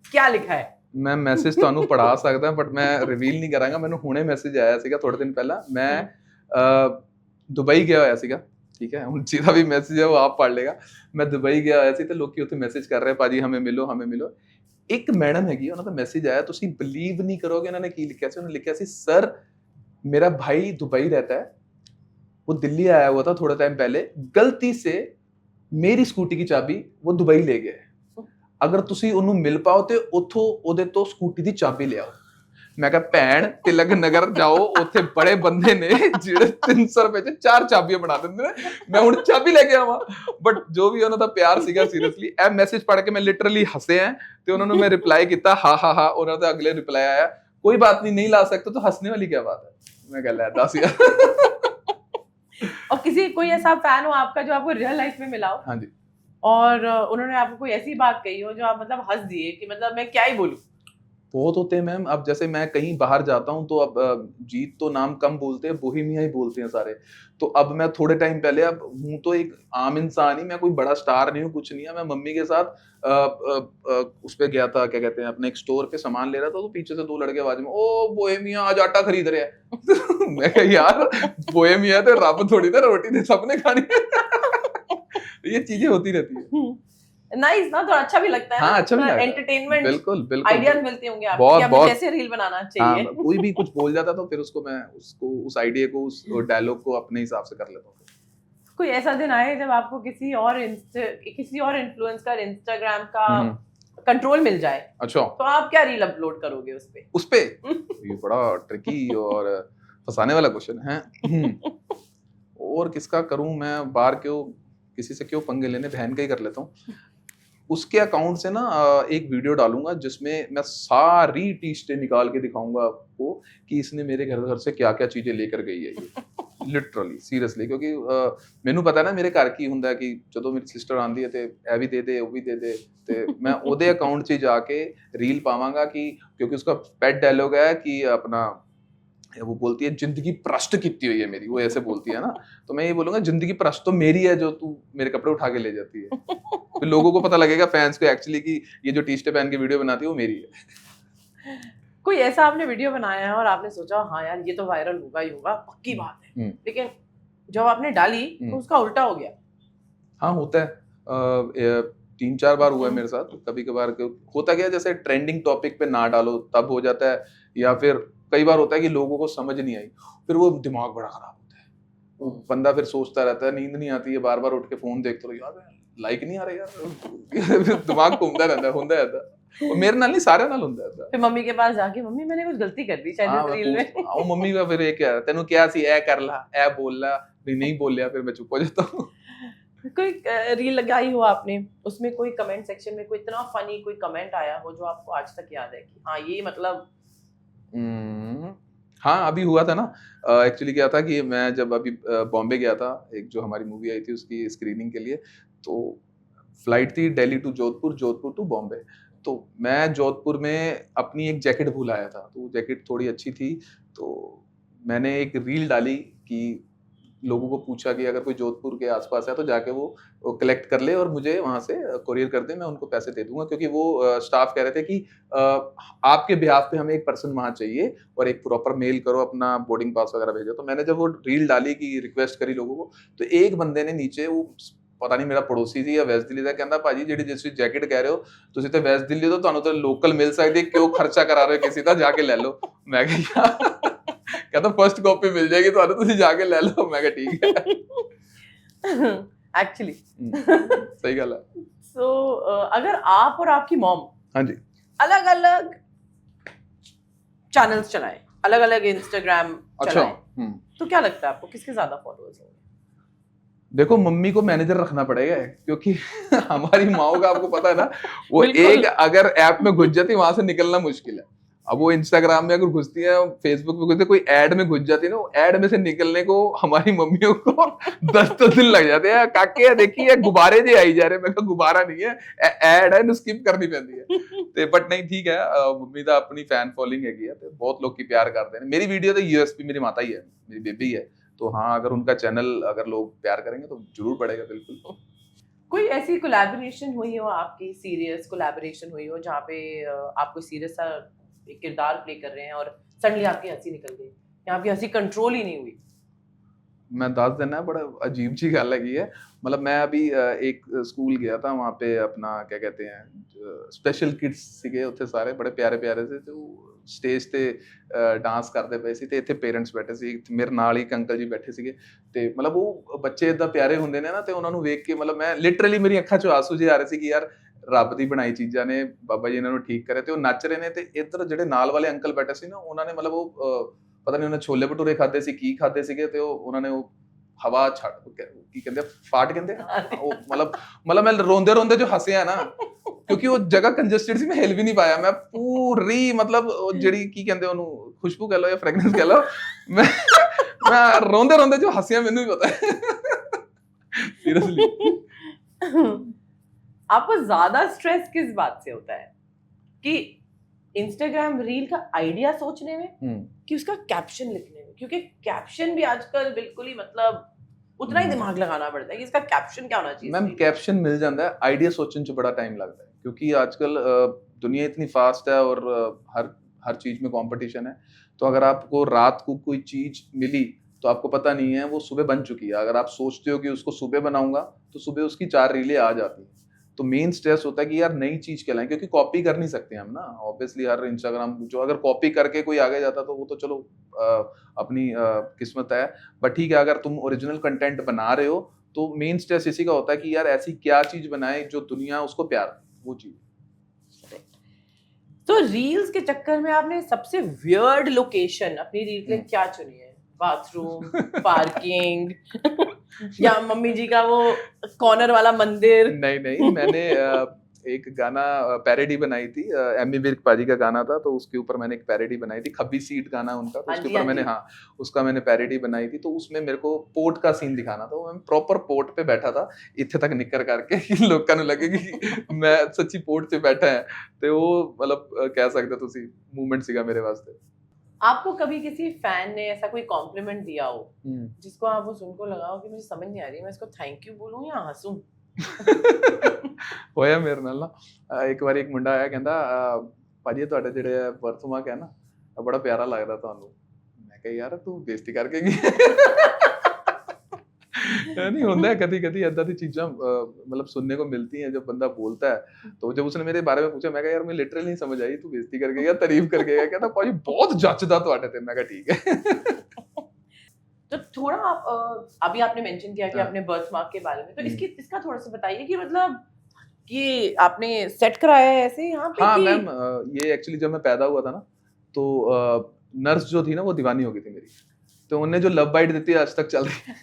क्या लिखा है? मैं मैसेज ਤੁਹਾਨੂੰ ਪੜਾ ਸਕਦਾ ਬਟ ਮੈਂ ਰਿਵੀਲ ਨਹੀਂ ਕਰਾਂਗਾ। ਮੈਨੂੰ ਹੁਣੇ ਮੈਸੇਜ ਆਇਆ ਸੀਗਾ ਥੋੜੇ ਦਿਨ ਪਹਿਲਾਂ। ਮੈਂ ਦੁਬਈ ਗਿਆ ਹੋਇਆ ਸੀਗਾ, ਠੀਕ ਹੈ, ਹੁਣ ਜਿਹਦਾ ਵੀ ਮੈਸੇਜ ਹੈ ਉਹ ਆਪ ਪੜ ਲੇਗਾ। ਮੈਂ ਦੁਬਈ ਗਿਆ ਹੋਇਆ ਸੀ ਤੇ ਲੋਕੀ ਉੱਥੇ ਮੈਸੇਜ ਕਰ ਰਹੇ, ਭਾਜੀ ਹਮੇ ਮਿਲੋ ਹਮੇ ਮਿਲੋ। ਇੱਕ ਮੈਡਮ ਹੈਗੀ, ਉਹਨਾਂ ਦਾ ਮੈਸੇਜ ਆਇਆ, ਤੁਸੀਂ ਬਿਲੀਵ ਨਹੀਂ ਕਰੋਗੇ ਉਹਨਾਂ ਨੇ ਕੀ ਲਿਖਿਆ ਸੀ। ਉਹਨੇ ਲਿਖਿਆ ਸੀ, सर मेरा भाई दुबई रहता है, वो दिल्ली आया हुआ था थोड़ा टाइम पहले, गलती से मेरी स्कूटी की चाबी वो दुबई ले गए, अगर ਤੁਸੀਂ ਉਹਨੂੰ ਮਿਲ ਪਾਓ ਤੇ ਉੱਥੋਂ ਉਹਦੇ ਤੋਂ ਸਕੂਟੀ ਦੀ ਚਾਬੀ ਲਿਆਓ। ਮੈਂ ਕਿਹਾ ਭੈਣ ਤਿਲਕ ਨਗਰ ਜਾਓ, ਉੱਥੇ ਬੜੇ ਬੰਦੇ ਨੇ ਜਿਹੜੇ 300 ਰੁਪਏ 'ਚ 4 ਚਾਬੀਆਂ ਬਣਾ ਦਿੰਦੇ ਨੇ, ਮੈਂ ਹੁਣ ਚਾਬੀ ਲੈ ਕੇ ਆਵਾਂ। ਬਟ ਜੋ ਵੀ ਉਹਨਾਂ ਦਾ ਪਿਆਰ ਸੀਗਾ, ਸੀਰੀਅਸਲੀ ਇਹ ਮੈਸੇਜ ਪੜ੍ਹ ਕੇ ਮੈਂ ਲਿਟਰਲੀ ਹੱਸਿਆ ਤੇ ਉਹਨਾਂ ਨੂੰ ਮੈਂ ਰਿਪਲਾਈ ਕੀਤਾ ਹਾ ਹਾ ਹਾ। ਉਹਨਾਂ ਦਾ ਅਗਲੇ ਰਿਪਲਾਈ ਆਇਆ, कोई बात नहीं, नहीं ला सकते तो हंसने वाली क्या बात है। मैं कह रहा 10 यार। और किसी कोई ऐसा फैन हो आपका जो आपको रियल लाइफ में मिला हो हाँ जी। और उन्होंने आपको कोई ऐसी बात कही हो जो आप मतलब हंस दिए कि मतलब मैं क्या ही बोलूं? बहुत होते हैं मैम। अब जैसे मैं कहीं बाहर जाता हूँ तो अब जीत तो नाम कम बोलते हैं, बोहेमिया ही बोलते हैं सारे। तो अब मैं थोड़े टाइम पहले, अब हूँ तो एक आम इंसान ही, मैं कोई बड़ा स्टार नहीं हूँ, कुछ नहीं है। मैं मम्मी के साथ उस पे गया था, क्या कहते हैं, अपने एक स्टोर पे सामान ले रहा था, तो पीछे से 2 लड़के आवाज में, ओ बोहेमिया आज आटा खरीद रहे हैं। मैं कहा यार बोहेमिया तो रब थोड़ी ना, रोटी तो सबने खानी है। ये चीजें होती रहती है। नाइस ना, तो अच्छा भी लगता है। हाँ, अच्छा भी लगता है। एंटरटेनमेंट, बिल्कुल बिल्कुल आइडियाज मिलते होंगे आपको बहुत कि हमें बहुत। कैसे रील बनाना हाँ, चाहिए। कोई भी कुछ बोल जाता तो फिर उसको मैं उस आइडिया को, उस डायलॉग को अपने हिसाब से कर लेता हूँ। कोई ऐसा दिन आए जब आपको किसी और इन्फ्लुएंसर इंस्टाग्राम का कंट्रोल मिल जाए, अच्छा, तो आप क्या रील अपलोड करोगे उस पे? ये बड़ा ट्रिकी और फंसाने वाला क्वेश्चन है। और किसका करूं मैं, बाहर क्यों किसी से क्यों पंगे लेने, बहन का ही कर लेता हूँ। उसके अकाउंट से ना एक वीडियो डालूंगा जिसमें मैं सारी टीस्टें निकाल के दिखाऊंगा आपको कि इसने मेरे घर से क्या क्या चीजें लेकर गई है ये। लिटरली सीरियसली, क्योंकि मैनू पता है ना मेरे घर की हुंदा है कि ਜਦੋਂ ਮੇਰੀ ਸਿਸਟਰ ਆਂਦੀ ਹੈ ਤੇ ਇਹ ਵੀ ਦੇ ਦੇ ਉਹ ਵੀ ਦੇ ਦੇ, ਤੇ ਮੈਂ ਉਹਦੇ ਅਕਾउंट 'ਚ ਜਾ ਕੇ रील पावांगा कि, क्योंकि उसका पेट डायलॉग है कि अपना, वो बोलती है जिंदगी भ्रष्ट की हुई है मेरी, वो ऐसे बोलती है ना, तो मैं ये बोलूंगा जिंदगी भ्रष्ट तो मेरी है जो तू मेरे कपड़े उठा के ले जाती है। फिर लोगों को पता लगेगा, फैंस को एक्चुअली, कि ये जो टी शर्ट पहन के वीडियो बनाती है वो मेरी है। कोई ऐसा आपने वीडियो बनाया है और आपने सोचा हाँ यार ये तो वायरल होगा ही होगा, पक्की बात है, लेकिन जब आपने डाली तो उसका उल्टा हो गया? हाँ, होता है। 3-4 बार हुआ है मेरे साथ। कभी कभार होता क्या, जैसे ट्रेंडिंग टॉपिक पे ना डालो तब हो जाता है, या फिर कई बार होता है कि लोगों को समझ नहीं आई, फिर वो दिमाग बड़ा खराब होता है। वो बंदा फिर सोचता रहता है, नींद नहीं आती है, बार बार उठ के फोन देखते रहो, यार लाइक नहीं आ रहे यार। दिमाग घूमता रहता है, होता रहता है। और मेरे नाल नहीं, सारे नाल होता है। फिर मम्मी के पास जाके, मम्मी मैंने कुछ गलती कर दी शायद इस रील में। वो मम्मी का फिर एक है, तेनू क्या सी ए कर ला, ए बोल ला, नहीं बोलिया, फिर मैं चुप हो जाता हूँ। कोई रील लगाई हो आपने, उसमें कोई कमेंट सेक्शन में कोई इतना फनी कोई कमेंट आया हो जो आपको आज तक याद है कि हाँ ये मतलब? हाँ, अभी हुआ था ना, एक्चुअली क्या था कि मैं जब अभी बॉम्बे गया था, एक जो हमारी मूवी आई थी उसकी स्क्रीनिंग के लिए, तो फ्लाइट थी दिल्ली टू जोधपुर, जोधपुर टू बॉम्बे। तो मैं जोधपुर में अपनी एक जैकेट भूल आया था, तो वो जैकेट थोड़ी अच्छी थी, तो मैंने एक रील डाली कि लोगों को पूछा कि अगर कोई जोधपुर के आसपास है तो जाके वो कलेक्ट कर ले और मुझे वहाँ से कोरियर कर दे, मैं उनको पैसे दे दूंगा, क्योंकि वो स्टाफ कह रहे थे कि आपके बिहाफ पे हमें एक पर्सन वहाँ चाहिए और एक प्रॉपर मेल करो, अपना बोर्डिंग पास वगैरह भेजो। तो मैंने जब वो रील डाली कि रिक्वेस्ट करी लोगों को, तो एक बंदे ने नीचे, वो पता नहीं मेरा पड़ोसी ਸੀ ਜਾਂ ਵੈਸਟ ਦਿੱਲੀ ਦਾ, ਕਹਿੰਦਾ ਭਾਜੀ ਜਿਹੜੀ ਜਿਸ ਜੈਕਟ ਕਹਿ ਰਹੇ ਹੋ ਤੁਸੀਂ ਤੇ ਵੈਸਟ ਦਿੱਲੀ ਤੋਂ, ਤੁਹਾਨੂੰ ਤਾਂ ਲੋਕਲ ਮਿਲ ਸਕਦੀ, ਕਿਉਂ ਖਰਚਾ ਕਰਾ ਰਹੇ ਹੋ ਕਿਸੇ ਦਾ, ਜਾ ਕੇ ਲੈ ਲਓ। ਮੈਂ ਕਿਹਾ ਯਾਰ, कहता फर्स्ट कॉपी मिल जाएगी तो तुम जाके ले लो। मैं कहा ठीक है। एक्चुअली सही गल है। सो अगर आप और आपकी मॉम हाँ जी अलग अलग चैनल्स चलाएं, अलग अलग इंस्टाग्राम अच्छा चलाएं, तो क्या लगता है आपको किसके ज्यादा फॉलोअर्स होंगे? देखो मम्मी को मैनेजर रखना पड़ेगा क्योंकि हमारी माओ का आपको पता है ना, वो बिल्कुल। एक अगर ऐप में घुस जाती है वहां से निकलना मुश्किल है। अब वो इंस्टाग्राम में अगर घुसती है, फेसबुक पे घुसती है, कोई ऐड में घुस जाती है ना, वो ऐड में से निकलने को हमारी मम्मियों को 10 दिन लग जाते हैं। काके देखिए गुब्बारे जे आई जा रहे, मैं कहा गुब्बारा नहीं है, ऐड है, स्किप करनी पैंदी है। ते बट नहीं ठीक है, मम्मी दा अपनी फैन फॉलोइंग हैगी है, ते बहुत लोग की प्यार करते हैं। मेरी वीडियो तो यूएसपी मेरी माता ही है, मेरी बेबी है, तो हाँ अगर उनका चैनल अगर लोग प्यार करेंगे तो जरूर बढ़ेगा बिल्कुल। कोई ऐसी कोलैबोरेशन हुई हो आपकी, सीरियस कोलैबोरेशन हुई हो जहाँ पे आप कोई सीरियस सा एक किरदार प्ले कर रहे हैं और सडनली आपकी हंसी निकल गई या आपकी हंसी कंट्रोल ही नहीं हुई? मैं दस देना बड़ा अजीब सी गल हैगी है। मतलब मैं अभी एक स्कूल गया था, वहाँ पे अपना क्या कहते हैं स्पेशल किड्स सीगे उत्थे सारे बड़े प्यारे प्यारे से, तो स्टेज ते डांस करते पे सी, ते इत्थे पेरेंट्स बैठे सी, मेरे नाल ही एक अंकल जी बैठे सीगे, ते मतलब वो बच्चे इदां प्यारे हुंदे ने ना, ते उन्हां नूं वेख के मतलब मैं लिटरली मेरी अखां चों आंसू जे आ रहे सी कि यार रब दी बनाई चीज़ां ने, बाबा जी इन्हां नूं ठीक करे। ते ਉਹ नच रहे ने, ते इधर ਜਿਹੜੇ ਨਾਲ ਵਾਲੇ ਅੰਕਲ ਬੈਠੇ ਸੀ ਨਾ, ਉਹਨਾਂ ਨੇ ਮਤਲਬ ਉਹ ਪਤਾ ਨਹੀਂ ਉਹਨੇ ਛੋਲੇ ਭਟੂਰੇ ਖਾਦੇ ਸੀ, ਕੀ ਖਾਦੇ ਸੀਗੇ, ਤੇ ਉਹ ਉਹਨਾਂ ਨੇ ਉਹ ਹਵਾ ਛੱਡ ਕੀ ਕਹਿੰਦੇ ਫਾਟ ਕਹਿੰਦੇ ਉਹ मतलब मैं रोंदे रोंदे जो हंसिया ना, क्योंकि वो जगह कंजस्टेड सी, मैं हिल भी नहीं पाया। मैं पूरी मतलब ਜਿਹੜੀ ਕੀ ਕਹਿੰਦੇ ਉਹਨੂੰ ਖੁਸ਼ਬੂ कह लो या फ्रेगनेंस कह लो, मैं रोंदे रोंदे जो हंसिया मैनू भी पता है सीरियसली। आपको ज्यादा स्ट्रेस किस बात से होता है, कि इंस्टाग्राम रील का आइडिया सोचने में कि उसका कैप्शन लिखने में? क्योंकि कैप्शन भी आजकल बिल्कुल ही मतलब उतना ही दिमाग लगाना पड़ता है कि इसका कैप्शन क्या होना चाहिए। मैम कैप्शन मिल जाता है, आइडिया सोचने च बड़ा टाइम लगता है, क्योंकि आजकल दुनिया इतनी फास्ट है और हर चीज में कंपटीशन है। तो अगर आपको रात को कोई चीज मिली तो आपको पता नहीं है वो सुबह बन चुकी है। अगर आप सोचते हो कि उसको सुबह बनाऊंगा तो सुबह उसकी 4 रीलें आ जाती हैं। तो मेन स्ट्रेस होता है कि यार नई चीज क्या लाएं, क्योंकि कॉपी कर नहीं सकते हम ना ऑब्वियसली। हर इंस्टाग्राम जो अगर कॉपी करके कोई आगे जाता तो वो तो चलो अपनी किस्मत है, बट ठीक है अगर तुम ओरिजिनल कंटेंट बना रहे हो तो मेन स्ट्रेस इसी का होता है कि यार ऐसी क्या चीज बनाए जो दुनिया उसको प्यार दे, वो चीज। तो रील्स के चक्कर में आपने सबसे वियर्ड लोकेशन अपनी रील में क्या चुनी है? बाथरूम, पार्किंग या मम्मी जी का वो कॉर्नर वाला मंदिर? नहीं मैंने एक गाना पैरोडी बनाई थी, एमी विर्क पाजी का गाना था, तो उसके ऊपर मैंने एक पैरोडी बनाई थी, खब्बी सीट गाना उनका, तो उसके ऊपर मैंने उसका मैंने पैरोडी बनाई थी। तो उसमें मेरे को पोर्ट का सीन दिखाना था, मैं प्रॉपर पोर्ट पे बैठा था इत्थे तक निकर करके कि लोगों को लगे कि मैं सच्ची पोर्ट पे बैठा है। तो वो मतलब कह सकते तुसी मूवमेंट सीगा मेरे वास्ते। आपको कभी किसी फैन ने ऐसा कोई कॉम्प्लीमेंट दिया हो जिसको आप वो सुनकर लगा हो कि मुझे समझ नहीं आ रही मैं इसको थैंक यू बोलूं या हंसूं? ਹੋਇਆ ਮੇਰੇ ਨਾਲ ਨਾ ਇੱਕ ਵਾਰੀ ਇੱਕ ਮੁੰਡਾ ਆਇਆ ਕਹਿੰਦਾ ਭਾਜੀ ਤੁਹਾਡੇ ਜਿਹੜੇ ਬਰਥਮਾਰਕ ਹੈ ਨਾ ਬੜਾ ਪਿਆਰਾ ਲੱਗਦਾ ਤੁਹਾਨੂੰ। ਮੈਂ ਕਿਹਾ ਯਾਰ ਤੂੰ ਬੇਇੱਜ਼ਤੀ ਕਰਕੇ ਗਈ नहीं होता है कभी कभी ऐसा दी चीज़ां मतलब सुनने को मिलती हैं जब बंदा बोलता है। तो जब उसने मेरे बारे में पूछा मैं कहा यार मैं लिटरली नहीं समझ आई, तू बेइज्जती करके गया तारीफ करके गया, कहता भाई बहुत जचदा ਤੁਹਾਡੇ ਤੇ। मैं कहा ठीक है। तो थोड़ा आप अभी आपने मेंशन किया कि अपने बर्थमार्क के बारे में, तो इसका थोड़ा सा बताइए कि मतलब कि आपने सेट कराया है ऐसे यहाँ पे? हाँ मैम, ये एक्चुअली जब मैं पैदा हुआ था ना तो नर्स जो थी ना वो दीवानी हो गई थी मेरी, तो उन्हें जो लव बाइट देती है आज तक चल रही है।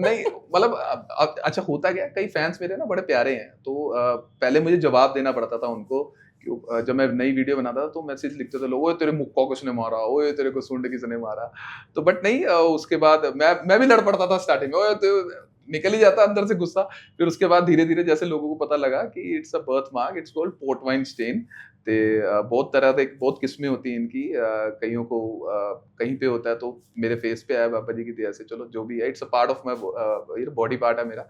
नहीं मतलब अच्छा होता क्या, कई फैंस मेरे ना बड़े प्यारे हैं, तो पहले मुझे जवाब देना पड़ता था उनको। जब मैं नई वीडियो बनाता था तो मैसेज लिखते थे लोग, ओए तेरे मुक्का किसने मारा, ओए तेरे को सुंड किसने मारा। तो बट नहीं, उसके बाद मैं भी लड़ पड़ता था स्टार्टिंग में, ओए तो निकल ही जाता अंदर से गुस्सा। फिर उसके बाद धीरे धीरे जैसे लोगों को पता लगा कि it's a birth mark, it's called port wine stain. ते बहुत तरह के बहुत किस्में होती हैं इनकी, कईयों को कहीं पे होता है तो मेरे फेस पे आया बाबा जी की दया से, चलो जो भी है it's a part of my body part है मेरा।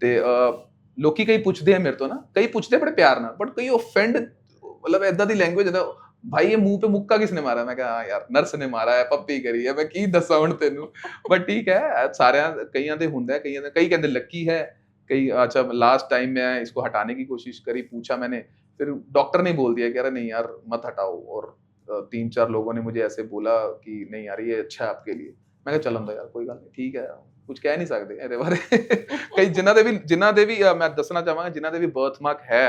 ते लोकी कई पूछते हैं मेरे तो ना, कई पूछते हैं बड़े प्यार ना, बट कई ऑफेंड मतलब ऐदा दी लैंग्वेज है भाई ये मुंह पे मुक्का किसने मारा। मैं कहा यार नर्स ने मारा है, पप्पी करी है, मैं की दसा हुण तेनू। बट ठीक है सारे कईयां दे हुंदा है, कई कहंदे लकी है, कई अच्छा लास्ट टाइम मैं इसको हटाने की कोशिश करी, पूछा मैंने, फिर डॉक्टर ने बोल दिया कि अरे नहीं यार मत हटाओ, और 3-4 लोगों ने मुझे ऐसे बोला कि नहीं यार ये अच्छा है आपके लिए। मैं कहा चलन दो यार कोई गल नहीं, ठीक है कुछ कह नहीं सकते ਇਹਦੇ ਬਾਰੇ। कई जिन्हां दे भी मैं दसना चाहांगा जिन्हां दे भी बर्थमार्क है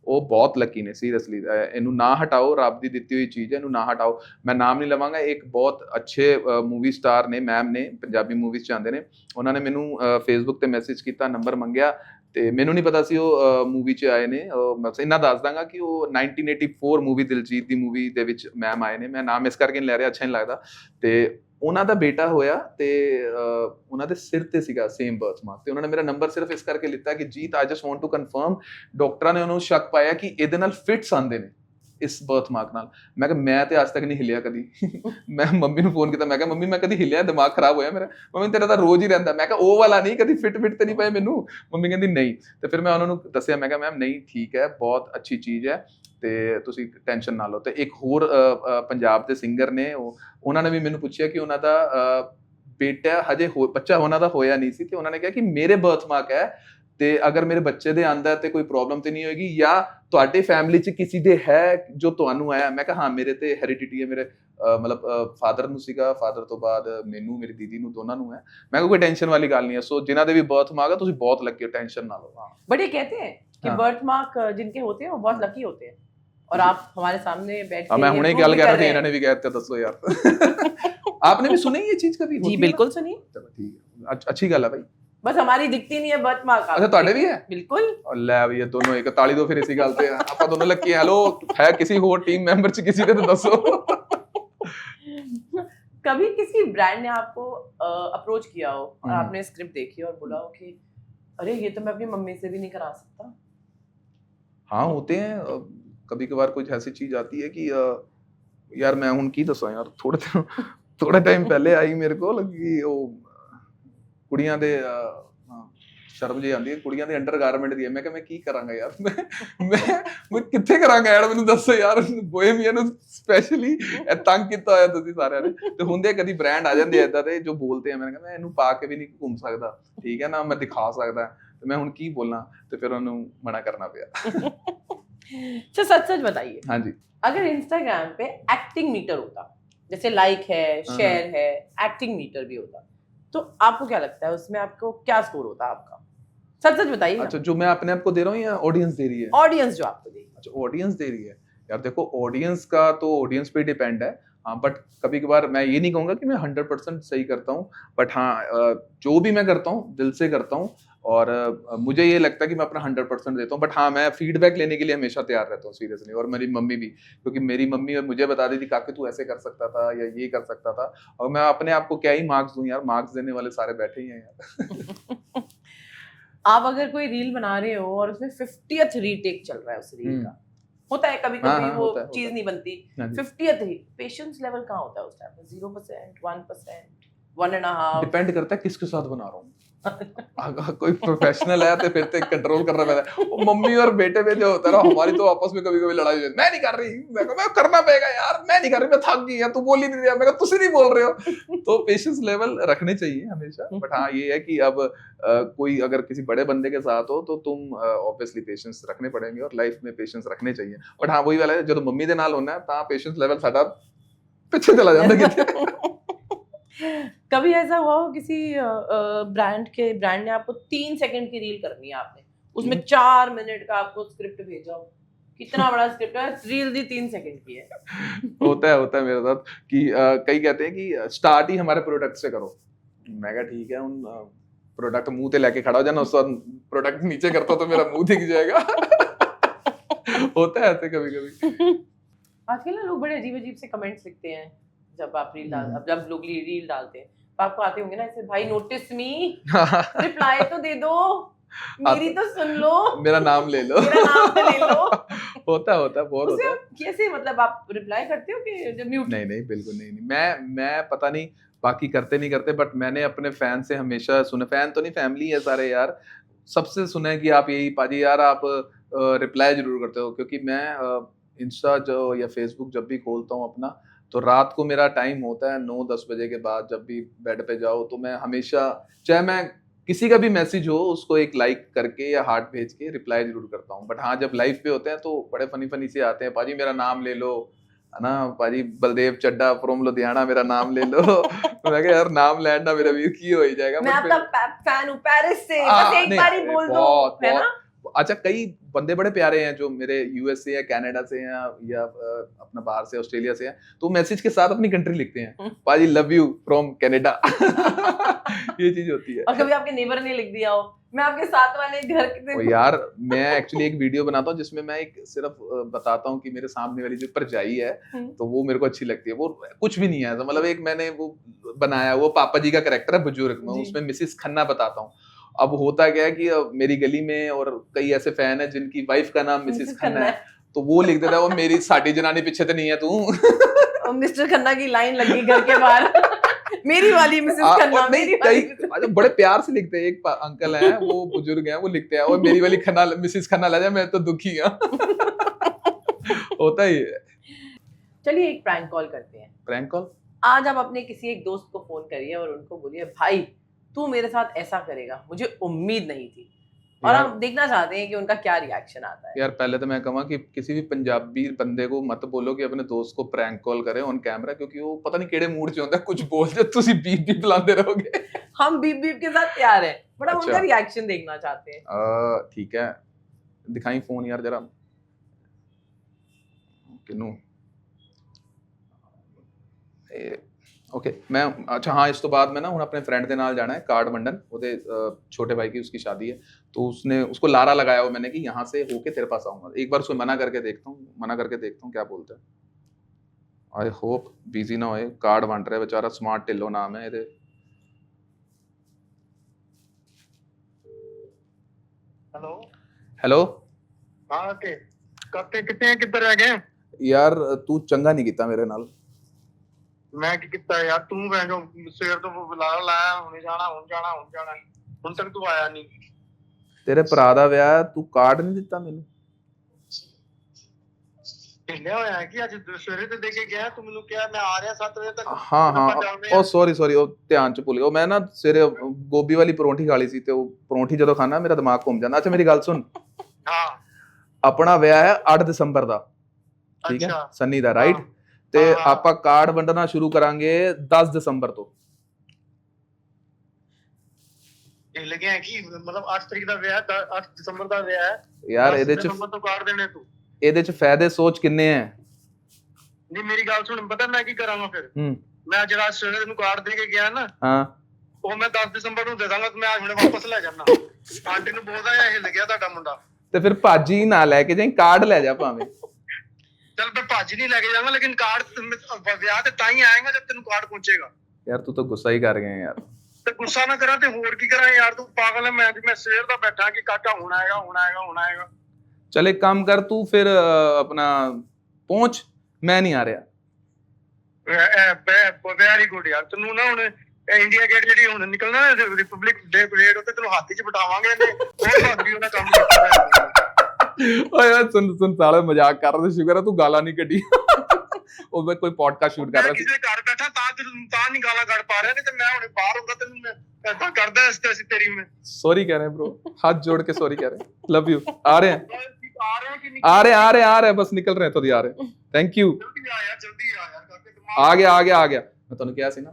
ਉਹ ਬਹੁਤ ਲੱਕੀ ਨੇ ਸੀਰੀਅਸਲੀ। ਇਹਨੂੰ ਨਾ ਹਟਾਓ, ਰੱਬ ਦੀ ਦਿੱਤੀ ਹੋਈ ਚੀਜ਼ ਹੈ, ਇਹਨੂੰ ਨਾ ਹਟਾਓ। ਮੈਂ ਨਾਮ ਨਹੀਂ ਲਵਾਂਗਾ, ਇੱਕ ਬਹੁਤ ਅੱਛੇ ਮੂਵੀ ਸਟਾਰ ਨੇ, ਮੈਮ ਨੇ, ਪੰਜਾਬੀ ਮੂਵੀਜ਼ 'ਚ ਆਉਂਦੇ ਨੇ। ਉਹਨਾਂ ਨੇ ਮੈਨੂੰ ਫੇਸਬੁੱਕ ਤੇ ਮੈਸੇਜ ਕੀਤਾ, ਨੰਬਰ ਮੰਗਿਆ, ਤੇ ਮੈਨੂੰ ਨਹੀਂ ਪਤਾ ਸੀ ਉਹ ਮੂਵੀ 'ਚ ਆਏ ਨੇ। ਮੈਂ ਇੰਨਾ ਦੱਸ ਦਾਂਗਾ ਕਿ ਉਹ 1984 ਮੂਵੀ, ਦਿਲਜੀਤ ਦੀ ਮੂਵੀ ਦੇ ਵਿੱਚ ਮੈਮ ਆਏ ਨੇ। ਮੈਂ ਨਾਮ ਇਸ ਕਰਕੇ ਨਹੀਂ ਲੈ ਰਿਹਾ, ਅੱਛਾ ਨਹੀਂ ਲੱਗਦਾ। ਤੇ ਉਹਨਾਂ ਦਾ ਬੇਟਾ ਹੋਇਆ ਤੇ ਉਹਨਾਂ ਦੇ ਸਿਰ ਤੇ ਸੀਗਾ ਸੇਮ ਬਰਥ ਮਾਰਕ, ਤੇ ਉਹਨਾਂ ਨੇ ਮੇਰਾ ਨੰਬਰ ਸਿਰਫ ਇਸ ਕਰਕੇ ਲਿੱਤਾ ਕਿ Jeet I just want to confirm, ਡਾਕਟਰਾਂ ਨੇ ਉਹਨੂੰ ਸ਼ੱਕ ਪਾਇਆ ਕਿ ਇਹਦੇ ਨਾਲ ਫਿਟਸ ਆਉਂਦੇ ਨੇ ਇਸ ਬਰਥ ਮਾਰਕ ਨਾਲ। ਮੈਂ ਕਿਹਾ ਮੈਂ ਤੇ ਅੱਜ ਤੱਕ ਨਹੀਂ ਹਿੱਲਿਆ ਕਦੀ। ਮੈਂ ਮੰਮੀ ਨੂੰ ਫੋਨ ਕੀਤਾ, ਮੈਂ ਕਿਹਾ ਮੰਮੀ ਮੈਂ ਕਦੀ ਹਿੱਲਿਆ, ਦਿਮਾਗ ਖਰਾਬ ਹੋਇਆ ਮੇਰਾ। ਮੰਮੀ ਤੇਰਾ ਤਾਂ ਰੋਜ਼ ਹੀ ਰਹਿੰਦਾ। ਮੈਂ ਕਿਹਾ ਉਹ ਵਾਲਾ ਨਹੀਂ, ਕਦੀ ਫਿਟ ਤੇ ਨਹੀਂ ਪਏ ਮੈਨੂੰ। ਮੰਮੀ ਕਹਿੰਦੀ ਨਹੀਂ। ਤੇ ਫਿਰ ਮੈਂ ਉਹਨਾਂ ਨੂੰ ਦੱਸਿਆ, ਮੈਂ ਕਿਹਾ ਮੈਮ ਨਹੀਂ ਠੀਕ ਹੈ, ਬਹੁਤ ਅੱਛੀ ਚੀਜ਼ ਹੈ, ਤੇ ਤੁਸੀਂ ਟੈਨਸ਼ਨ ਨਾ ਲਓ। ਤੇ ਇੱਕ ਹੋਰ ਪੰਜਾਬ ਦੇ ਸਿੰਗਰ ਨੇ, ਉਹਨਾਂ ਨੇ ਵੀ ਮੈਨੂੰ ਪੁੱਛਿਆ ਕਿ ਉਹਨਾਂ ਦਾ ਬੇਟਾ ਹਜੇ ਬੱਚਾ ਉਹਨਾਂ ਦਾ ਹੋਇਆ ਨਹੀਂ ਸੀ, ਤੇ ਉਹਨਾਂ ਨੇ ਕਿਹਾ ਕਿ ਮੇਰੇ ਬਰਥ ਮਾਰਕ ਹੈ, ਤੇ ਅਗਰ ਮੇਰੇ ਬੱਚੇ ਦੇ ਆਂਦਾ ਤੇ ਕੋਈ ਪ੍ਰੋਬਲਮ ਤੇ ਨਹੀਂ ਹੋਏਗੀ, ਜਾਂ ਤੁਹਾਡੇ ਫੈਮਿਲੀ 'ਚ ਕਿਸੇ ਦੇ ਹੈ ਜੋ ਤੁਹਾਨੂੰ ਆਇਆ। ਮੈਂ ਕਿਹਾ ਹਾਂ ਮੇਰੇ ਤੇ ਹੈਰੀਡਿਟੀ ਹੈ, ਮੇਰੇ ਮਤਲਬ ਫਾਦਰ ਨੂੰ ਸੀਗਾ, ਫਾਦਰ ਤੋਂ ਬਾਅਦ ਮੈਨੂੰ, ਮੇਰੀ ਦੀਦੀ ਨੂੰ, ਦੋਨਾਂ ਨੂੰ ਹੈ। ਮੈਂ ਕਿਹਾ ਕੋਈ ਟੈਨਸ਼ਨ ਵਾਲੀ ਗੱਲ ਨਹੀਂ ਹੈ। ਸੋ ਜਿਨ੍ਹਾਂ ਦੇ ਵੀ ਬਰਥ मार्क है, ਤੁਸੀਂ बहुत लकी हो, टेंशन ना लो। हाँ, बट ये कहते हैं कि हाँ। बर्थ मार्क जिनके होते हैं वो बहुत लकी होते हैं, और आप हमारे सामने बैठ के मैं ये हुणे prove गल भी कह कर रहा था, रहे हैं। इन्होंने भी कहते दसो यार। आपने भी सुनी ये चीज कभी? जी बिल्कुल सुनी। चलो ठीक है, अच्छी गल है भाई। बस हमारी दिखती नहीं है बर्थ मार्क। अच्छा ਤੁਹਾਡੇ ਵੀ ਹੈ? बिल्कुल। और ਲੈ ਵੀ ਇਹ ਦੋਨੋਂ ਇੱਕ ਤਾਲੀ ਦੋ ਫਿਰ ਇसी ਗੱਲ ਤੇ। ਆਪਾਂ ਦੋਨੋਂ ਲੱਕੀ। ਹੈਲੋ, ਹੈ ਕਿਸੇ ਹੋਰ ਟੀਮ ਮੈਂਬਰ 'ਚ ਕਿਸੇ ਦੇ ਤਾਂ ਦੱਸੋ। कभी किसी ब्रांड ने आपको अप्रोच किया हो और आपने स्क्रिप्ट देखी और बोला हो कि अरे ये तो मैं अपनी मम्मी से भी नहीं करा सकता? हाँ होते हैं कभी कभार। कुछ ऐसी चीज आती है कि यार मैं ਹੁਣ ਕੀ ਦੱਸਾਂ ਯਾਰ, ਥੋੜਾ ਟਾਈਮ ਪਹਿਲੇ ਆਈ ਮੇਰੇ ਕੋਲ ਕਿ ਉਹ ਕੁੜੀਆਂ ਦੇ ਸ਼ਰਮ ਜੀ ਆਉਂਦੀ ਹੈ, ਕੁੜੀਆਂ ਦੇ ਅੰਡਰਗਾਰਮੈਂਟ ਦੀ ਹੈ। ਮੈਂ ਕਿਹਾ ਮੈਂ ਕੀ ਕਰਾਂਗਾ ਯਾਰ, ਮੈਂ ਕਿੱਥੇ ਕਰਾਂਗਾ ਐਡ, ਮੈਨੂੰ ਦੱਸੋ ਯਾਰ। ਬੋਹੇਮੀਆ ਨੂੰ ਸਪੈਸ਼ਲੀ ਤੰਗ ਕੀਤਾ ਹੋਇਆ ਤੁਸੀਂ ਸਾਰਿਆਂ ਨੇ। ਤੇ ਹੁੰਦੇ ਕਦੀ ਬ੍ਰਾਂਡ ਆ ਜਾਂਦੇ ਏਦਾਂ ਦੇ ਜੋ ਬੋਲਦੇ ਆ। ਮੈਂ ਕਿਹਾ ਮੈਂ ਇਹਨੂੰ ਪਾ ਕੇ ਵੀ ਨਹੀਂ ਘੁੰਮ ਸਕਦਾ, ਠੀਕ ਹੈ ਨਾ, ਮੈਂ ਦਿਖਾ ਸਕਦਾ, ਤੇ ਮੈਂ ਹੁਣ ਕੀ ਬੋਲਾਂ। ਤੇ ਫਿਰ ਉਹਨੂੰ ਮਨਾ ਕਰਨਾ ਪਿਆ। तो सच बताइए। हाँ जी। अगर इंस्टाग्राम पे एक्टिंग मीटर होता, जैसे लाइक है, शेयर है, एक्टिंग मीटर भी होता, तो आपको क्या लगता है उसमें आपको क्या स्कोर होता आपका? सच बताइए। अच्छा, जो मैं अपने आप को दे रहा हूँ या ऑडियंस दे रही है? ऑडियंस जो आपको दे रही है। अच्छा, ऑडियंस दे रही है। यार देखो, ऑडियंस का तो ऑडियंस पे डिपेंड है। हाँ, बट कभी कभार मैं ये नहीं कहूँगा कि मैं 100% सही करता हूँ, बट हाँ जो भी मैं करता हूँ दिल से करता हूँ, और मुझे ये लगता है कि मैं अपना 100% देता हूँ। बट हाँ, मैं फीडबैक लेने के लिए हमेशा तैयार रहता हूँ सीरियसली। और मेरी मम्मी भी, क्योंकि मेरी मम्मी मुझे बता दी थी काकी तू ऐसे कर सकता था या ये कर सकता था, और मैं अपने आप को क्या ही मार्क्स दूं यार, मार्क्स देने वाले सारे बैठे ही हैं यार। आप अगर कोई रील बना रहे हो और उसमें 50th रीटेक चल रहा है उस रील का, होता है कभी कभी वो चीज नहीं बनती, 50th ही, पेशेंस लेवल कहाँ होता है उस टाइम पे? 0%, 1%, 1.5? डिपेंड करता है किसके साथ बना रहा हूँ। अगर कोई प्रोफेशनल है तो फिर तो कंट्रोल करना पड़ता है। वो मम्मी और बेटे में जो होता है ना, हमारी तो आपस में कभी कभी लड़ाई होती है। मैं नहीं कर रही, मैं करना पड़ेगा यार, मैं नहीं कर रही, मैं थक गई यार, तू बोल ही नहीं रहा। मैं तुम नहीं बोल रहे हो। तो पेशेंस लेवल रखने चाहिए हमेशा। बट हाँ, ये है कि अब कोई अगर किसी बड़े बंदे के साथ हो तो तुम ऑब्वियसली पेशेंस रखने पड़ेंगे, और लाइफ में पेशेंस रखने चाहिए। बट हाँ, वही वाला है, जो मम्मी दे नाल होना है ता पेशेंस लेवल साडा पीछे चला जाता है। कभी ऐसा हुआ हो किसी ब्रांड ने आपको 3 सेकंड की रील करनी है, आपने उसमें 4 मिनट का आपको स्क्रिप्ट भेजा हो, कितना बड़ा स्क्रिप्ट है, रील दी 3 सेकंड की है? होता है मेरे साथ कि कई कहते हैं कि स्टार्ट ही हमारे प्रोडक्ट से करो। मैं कहा ठीक है, उन प्रोडक्ट मुंह पे लेके खड़ा हो जाना, उस प्रोडक्ट नीचे करता तो मेरा मुंह दिख जाएगा। होता है ऐसे कभी कभी। आजकल ना लोग बड़े अजीब अजीब से कमेंट्स लिखते हैं जब आप जब लोग रील डालते हैं, तो आपको आते होंगे ना ऐसे, भाई नोटिस मी, रिप्लाई तो दे दो, मेरी तो सुन लो, मेरा नाम ले लो, मेरा नाम तो ले लो। होता है बहुत होता है। कैसे, मतलब आप रिप्लाई करते हो कि जब म्यूट? नहीं बिल्कुल नहीं। मैं पता नहीं बाकी करते नहीं करते, बट मैंने अपने फैन से हमेशा सुना, फैन तो नहीं फैमिली है सारे यार, सबसे सुना है कि आप यही पाजी यार आप रिप्लाई जरूर करते हो। क्योंकि मैं इंस्टा जो या फेसबुक जब भी खोलता हूँ अपना, तो रात को मेरा टाइम होता है 9-10 बजे के बाद, जब भी बेड पे जाओ तो मैं हमेशा, चाहे मैं किसी का भी मैसेज हो, उसको एक लाइक करके या हार्ट भेज के रिप्लाई जरूर करता हूँ। बट हाँ, जब लाइव पे होते हैं तो बड़े फनी से आते हैं, पाजी मेरा नाम ले लो, है ना, पाजी बलदेव चड्डा फ्रॉम लुधियाना, मेरा नाम ले लो। तो मैं कहा यार नाम लैंड ना मेरा व्यूज की हो ही जाएगा। मैं आपका फैन हूँ पेरिस से, बस एक बार ही बोल दो, है ना। अच्छा कई बंदे बड़े प्यारे हैं जो मेरे यूएस से या कनाडा से हैं या अपना बाहर से ऑस्ट्रेलिया से हैं, तो मैसेज के साथ अपनी कंट्री लिखते हैं, पाजी लव यू फ्रॉम कनाडा। ये चीज होती है। और कभी आपके नेबर ने लिख दिया हो मैं आपके साथ वाले घर के और यार मैं एक्चुअली एक वीडियो बनाता हूँ जिसमें मैं एक सिर्फ बताता हूँ कि मेरे सामने वाली जो परछाई है तो वो मेरे को अच्छी लगती है, वो कुछ भी नहीं है, तो मतलब एक मैंने वो बनाया, वो पापा जी का कैरेक्टर है बुजुर्ग में, उसमें मिसिस खन्ना बताता हूँ। अब होता क्या है कि मेरी गली में और कई ऐसे फैन है जिनकी वाइफ का नाम मिसिस खन्ना है, तो वो लिख देता है वो मेरी साटी जनानी पीछे तो नहीं है तू। मिस्टर खन्ना की लाइन लगी घर के बाहर। मेरी वाली मिसेस खन्ना, मेरी वाली अच्छा बड़े प्यार से लिखते हैं, एक अंकल हैं वो बुजुर्ग हैं वो लिखते हैं और मेरी वाली खन्ना मिसिस खन्ना ला जाए मैं तो दुखी हूं। होता ही है। चलिए एक प्रैंक कॉल करते हैं। Prank call? आज आप अपने किसी एक दोस्त को फोन करिए और उनको बोलिए भाई तू मेरे साथ ऐसा करेगा, मुझे उम्मीद नहीं थी, और हम देखना चाहते हैं कि उनका क्या रिएक्शन आता है। यार पहले तो मैं कहूँगा कि किसी भी पंजाबी बंदे को मत बोलो कि अपने दोस्त को प्रैंक कॉल करे ऑन कैमरा, क्योंकि वो पता नहीं केड़े मूड च होंदा, कुछ बोल दे तुसी बीप बीप बुलाते रहोगे। हम बीप बीप के साथ तैयार हैं, बट हम अच्छा। उनका रिएक्शन देखना चाहते हैं। ठीक है, दिखाई फोन यार जरा किनू। ओके मैं अच्छा हाँ इस तो बाद में ना हूँ अपने फ्रेंड के नाल जाना है कार्ड मंडन, ओदे छोटे भाई की उसकी शादी है, तो उसने उसको लारा लगाया हो मैंने कि यहाँ से होके तेरे पास आऊंगा, एक बार उसको मना करके देखता हूँ क्या बोलता है। आई होप बिजी ना होए, कार्ड बांट रहे बेचारा, स्मार्ट टिल्लो नाम है ये। हेलो हेलो हाँ के करते कितने किधर रह गए? यार तू चंगा नहीं कीता मेरे नाल। मैं की कितना यार, तू मैं जो सवेर तो बुला लाया हुने जाना हुन तक तू आया नहीं। तेरे भरा दा विआह तू कार्ड नहीं दिता मैनू? ढिले होया है कि आज सवेरे ते देके गया तू मैनू क्या मैं आ रहा 7 बजे तक। हाँ ओ सॉरी ओ ध्यान च भूल गया, मैं ना सवेरे गोभी वाली परौंठी खा ली सी ते वो परौंठी जदों खाना मेरा दिमाग घूम जांदा। अच्छा मेरी गल सुन, हाँ अपना विआह है 8 दिसंबर दा, ठीक है अच्छा सन्नी दा, राइट? ते ਆਪਾਂ कार्ड ਵੰਡਣਾ शुरू करांगे 10 दिसंबर तो। ढिल गया है कि मतलब 8 तारीख दा विआह 8 दिसंबर दा विआह है यार 10 ਇਹਦੇ ਚ दिसंबर तो कार्ड देने तू। ਇਹਦੇ ਚ ਫਾਇਦੇ ਸੋਚ ਕਿੰਨੇ ਹੈ। नहीं मेरी गल सुन, पता मैं की करांगा फिर? मैं जरा सवेरे तेनू कार्ड दे के गया ना, हाँ ਉਹ ਮੈਂ 10 ਦਿਸੰਬਰ ਨੂੰ ਦੇ ਦਾਂਗਾ ਤੇ ਮੈਂ ਹੁਣੇ ਵਾਪਸ ਲੈ ਜਾਣਾ। ਆਂਟੀ ਨੂੰ ਬੋਲਦਾ ਹੈ ਹਿੱਲ ਗਿਆ ਤੁਹਾਡਾ ਮੁੰਡਾ। ਤੇ ਫਿਰ ਭਾਜੀ ਨਾ ਲੈ ਕੇ ਜਾਈਂ, ਕਾਰਡ ਲੈ ਜਾ ਭਾਵੇਂ। चल मैं भाजी नहीं लेके जाऊंगा लेकिन कार्ड विआह ते ताई आएगा जब तेन कार्ड पहुंचेगा। यार तू तो गुस्सा ही कर गया यार। ते गुस्सा ना करा ते होर की करा यार, तू पागल है। मैं सवेर दा बैठा कि काका हुन आएगा। चल एक काम कर तू फिर अपना पहुंच, मैं नहीं आ रहा। वेरी गुड यार, तेनू ना हुन इंडिया गेट जेडी हुन निकलना ना रिपब्लिक डे परेड उत्ते तेनू हाथी च बिठावांगे ने बहुत भागी ओना काम कीता। ओए यार सुन साले मजाक कर रहे थे, शुक्र है तू गाला नहीं कटी। ਉਹ ਮੈਂ ਕੋਈ ਪੋਡਕਾਸਟ ਸ਼ੂਟ ਕਰ ਰਿਹਾ ਸੀ, ਕਿਸੇ ਘਰ ਬੈਠਾ ਤਾਂ ਨਹੀਂ ਗਾਲਾਂ ਕੱਢ ਪਾ ਰਿਹਾ, ਨਹੀਂ ਤੇ ਮੈਂ ਹੁਣੇ ਬਾਹਰ ਹੁੰਦਾ ਤੈਨੂੰ ਮੈਂ ਏਦਾਂ ਕਰਦਾ ਇਸ ਤੇ ਅਸੀਂ ਤੇਰੀ ਮੈਂ। सॉरी कह रहे हैं ब्रो, हाथ जोड़ के सॉरी कह रहे हैं, लव यू। आ रहे हैं बस निकल रहे हैं, तो आ रहे हैं। Thank you. जल्दी आ यार काके दिमाग आ गया मैं ਤੁਹਾਨੂੰ ਕਿਹਾ ਸੀ ਨਾ,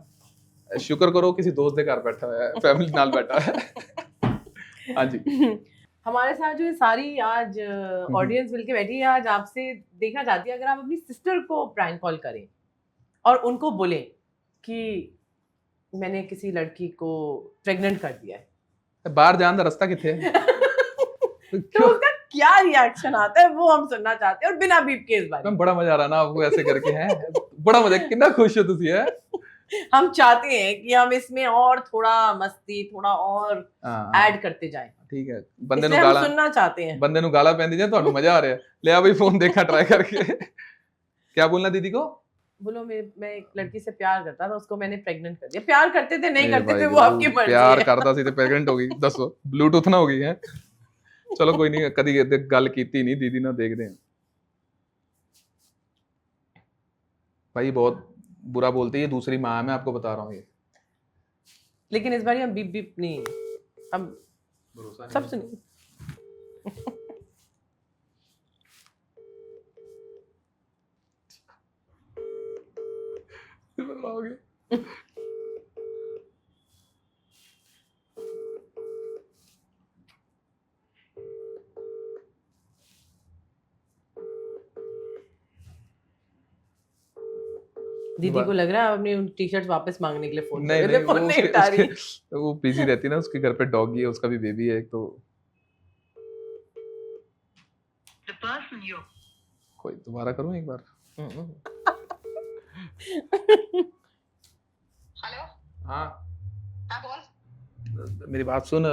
ਸ਼ੁਕਰ ਕਰੋ ਕਿਸੇ ਦੋਸਤ ਦੇ ਘਰ ਬੈਠਾ ਹੋਇਆ है, फैमिली नाल बैठा है। हाँ जी हमारे साथ जो सारी आज ऑडियंस मिलके बैठी है, आज आपसे देखना चाहती है अगर आप अपनी सिस्टर को प्रैंक कॉल करें और उनको बोले कि मैंने किसी लड़की को प्रेग्नेंट कर दिया है, बाहर जाने का रास्ता किथे है? तो उसका क्या रिएक्शन आता है वो हम सुनना चाहते हैं, और बिना बीप के इस बारे में। बड़ा मजा आ रहा ना आपको ऐसे करके, है बड़ा मजा, कितना खुश हो तुसी है। हम चाहते हैं कि हम इसमें और थोड़ा मस्ती थोड़ा और ऐड करते जाएं। ठीक है, बंदे नु हम गाला सुनना चाहते हैं, बंदे नु गाला पैंदी जाए, ਤੁਹਾਨੂੰ मजा आ रहा है, ले आ भाई फोन देखा ट्राई करके। क्या बोलना दीदी को? बोलो मैं एक लड़की से प्यार करता था, उसको मैंने प्रेग्नेंट कर दिया। प्यार करते थे नहीं करते थे वो आपकी मर्जी है। प्यार करता सी ते प्रेग्नेंट हो गई, दसो ब्लूटूथ ना हो गई है। चलो कोई नहीं, कदी गल कीती नहीं दीदी ना, देखते हैं। भाई बहुत बुरा बोलती है, दूसरी माँ है, मैं आपको बता रहा हूँ ये। लेकिन इस बार हम बीप बीप नहीं, हम सब सुनिए। दीदी को लग रहा है अपनी टी शर्ट वापस मांगने के लिए फोन नहीं कर नहीं रहे थे, फोन नहीं उसके, उठा रही। वो बिजी रहती है ना, उसके घर पे डॉगी है, उसका भी बेबी है एक, तो The person you कोई दोबारा करूँ एक बार? हेलो हाँ हाँ बोल मेरी बात सुन,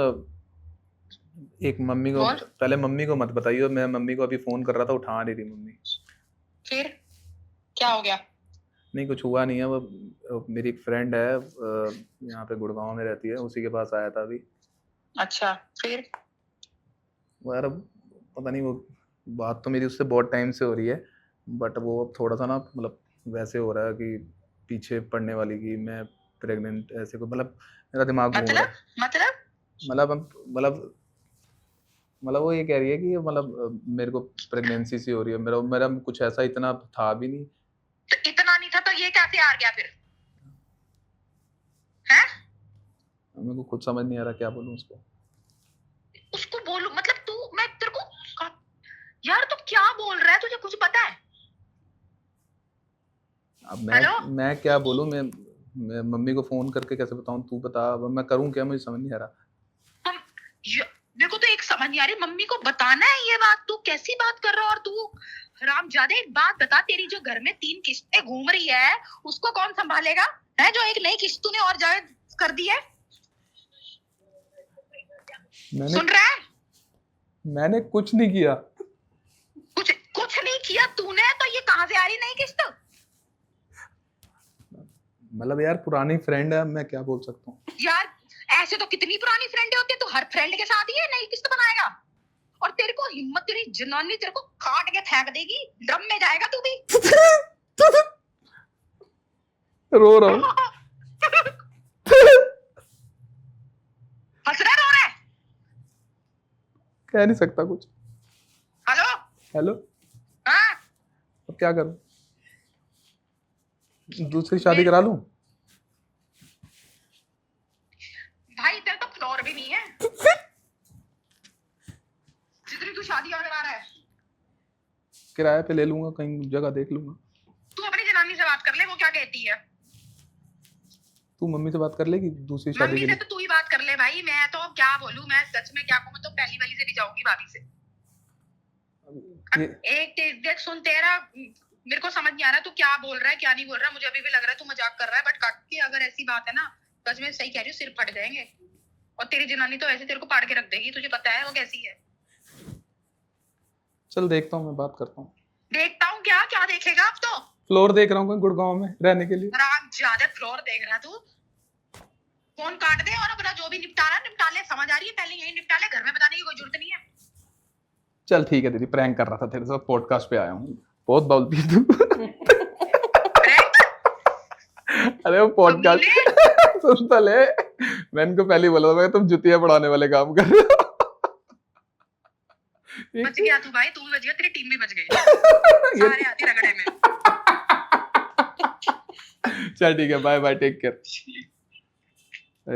एक मम्मी को, बोल। पहले मम्मी को मत बताइए, मैं मम्मी को अभी फोन कर रहा था, उठा नहीं रही मम्मी। फिर क्या हो गया? नहीं कुछ हुआ नहीं है, वो मेरी एक फ्रेंड है यहाँ पे गुड़गांव में रहती है, उसी के पास आया था अभी। अच्छा फिर वो यार पता नहीं, वो बात तो मेरी उससे बहुत टाइम से हो रही है, बट वो अब थोड़ा सा ना मतलब वैसे हो रहा है कि पीछे पड़ने वाली, कि मैं प्रेग्नेंट, ऐसे को मतलब मेरा दिमाग घूम रहा है। मतलब वो ये कह रही है कि मतलब मेरे को प्रेगनेंसी सी हो रही है, मेरा मेरा कुछ ऐसा इतना था भी नहीं। तो इतना नहीं था तो ये कैसे आ गया फिर? हैं? मेरे को खुद समझ नहीं आ रहा क्या बोलूं उसको। उसको बोलू मतलब तू, मैं तेरे को यार तू क्या बोल रहा है? तुझे कुछ पता है? अब हेलो? मैं क्या बोलूं, मैं मम्मी को फोन करके कैसे बताऊं, तू बता, अब मैं करूं क्या, मुझे समझ नहीं आ रहा। मेरे को तो एक समझ नहीं आ रही, मम्मी को बताना है ये बात? तू कैसी बात कर रहा है? और तू हरामजादे, एक बात बता, तेरी जो घर में 3 किस्तें घूम रही है उसको कौन संभालेगा? है जो एक नई किस्त तूने और जायद कर दी है। सुन रहा है? मैंने कुछ नहीं किया। कुछ नहीं किया तूने, तो ये कहां से आ रही नई किस्त? मतलब यार पुरानी फ्रेंड है, मैं क्या बोल सकता हूँ यार ऐसे तो कितनी पुरानी फ्रेंड होती है, तू हर फ्रेंड के साथ ही है नई किस्त बनाएगा? और तेरे को हिम्मत, तेरी जनानी तेरे को काट के फेंक देगी, ड्रम में जाएगा तू भी। रो रहा हूँ। हंस रहा है, रो रहा है? कह नहीं सकता कुछ। हेलो हेलो, हाँ अब क्या करूं, दूसरी शादी करा लूं? भाई तेरे तो फ्लोर भी नहीं है जितनी तू शादी और करा रहा है। किराए पे ले लूंगा, कहीं जगह देख लूंगा। तू अपनी जनानी से बात कर ले, वो क्या कहती है। तू मम्मी से बात कर लेगी दूसरी शादी मम्मी के से लिए? तो तू ही बात कर ले भाई, मैं तो क्या बोलूं, मैं सच में क्या कहूं, मैं तो पहली वाली से भी जाऊंगी भाभी से। एक देख सुन, तेरा मेरे को समझ नहीं आ रहा तू क्या बोल रहा है क्या नहीं बोल रहा है। मुझे अभी भी लग रहा है तू मजाक कर रहा है, बट काकी अगर ऐसी बात है ना, सच में सही कह रही हूँ, सिर फट जाएंगे। और तेरी जनानी तो ऐसे तेरे को पाड़ के रख देगी, तुझे पता है वो कैसी है। चल देखता हूँ, मैं बात करता हूँ। देखता हूँ क्या क्या देखेगा? अब तो फ्लोर देख रहा हूँ कहीं गुड़गांव में रहने के लिए। आराम ज्यादा फ्लोर देख रहा तू। फोन काट दे और अपना जो भी निपटाना निपटा ले, समझ आ रही है? पहले यही निपटा ले, घर में बताने की कोई जरूरत नहीं है। चल ठीक है दीदी, प्रैंक कर रहा था तेरे साथ, पॉडकास्ट पे आया हूँ। बहुत बोलती है तू। अरे वो पॉडकास्ट सुन तो ले, मैं इनको पहले ही बोला था तुम जुतियां पढ़ाने वाले काम कर रहे हो। बच गया तू भाई, तू भी बच गया, तेरी टीम भी बच गई। सारे आती रगड़े में। चल ठीक है, बाय बाय, टेक केयर।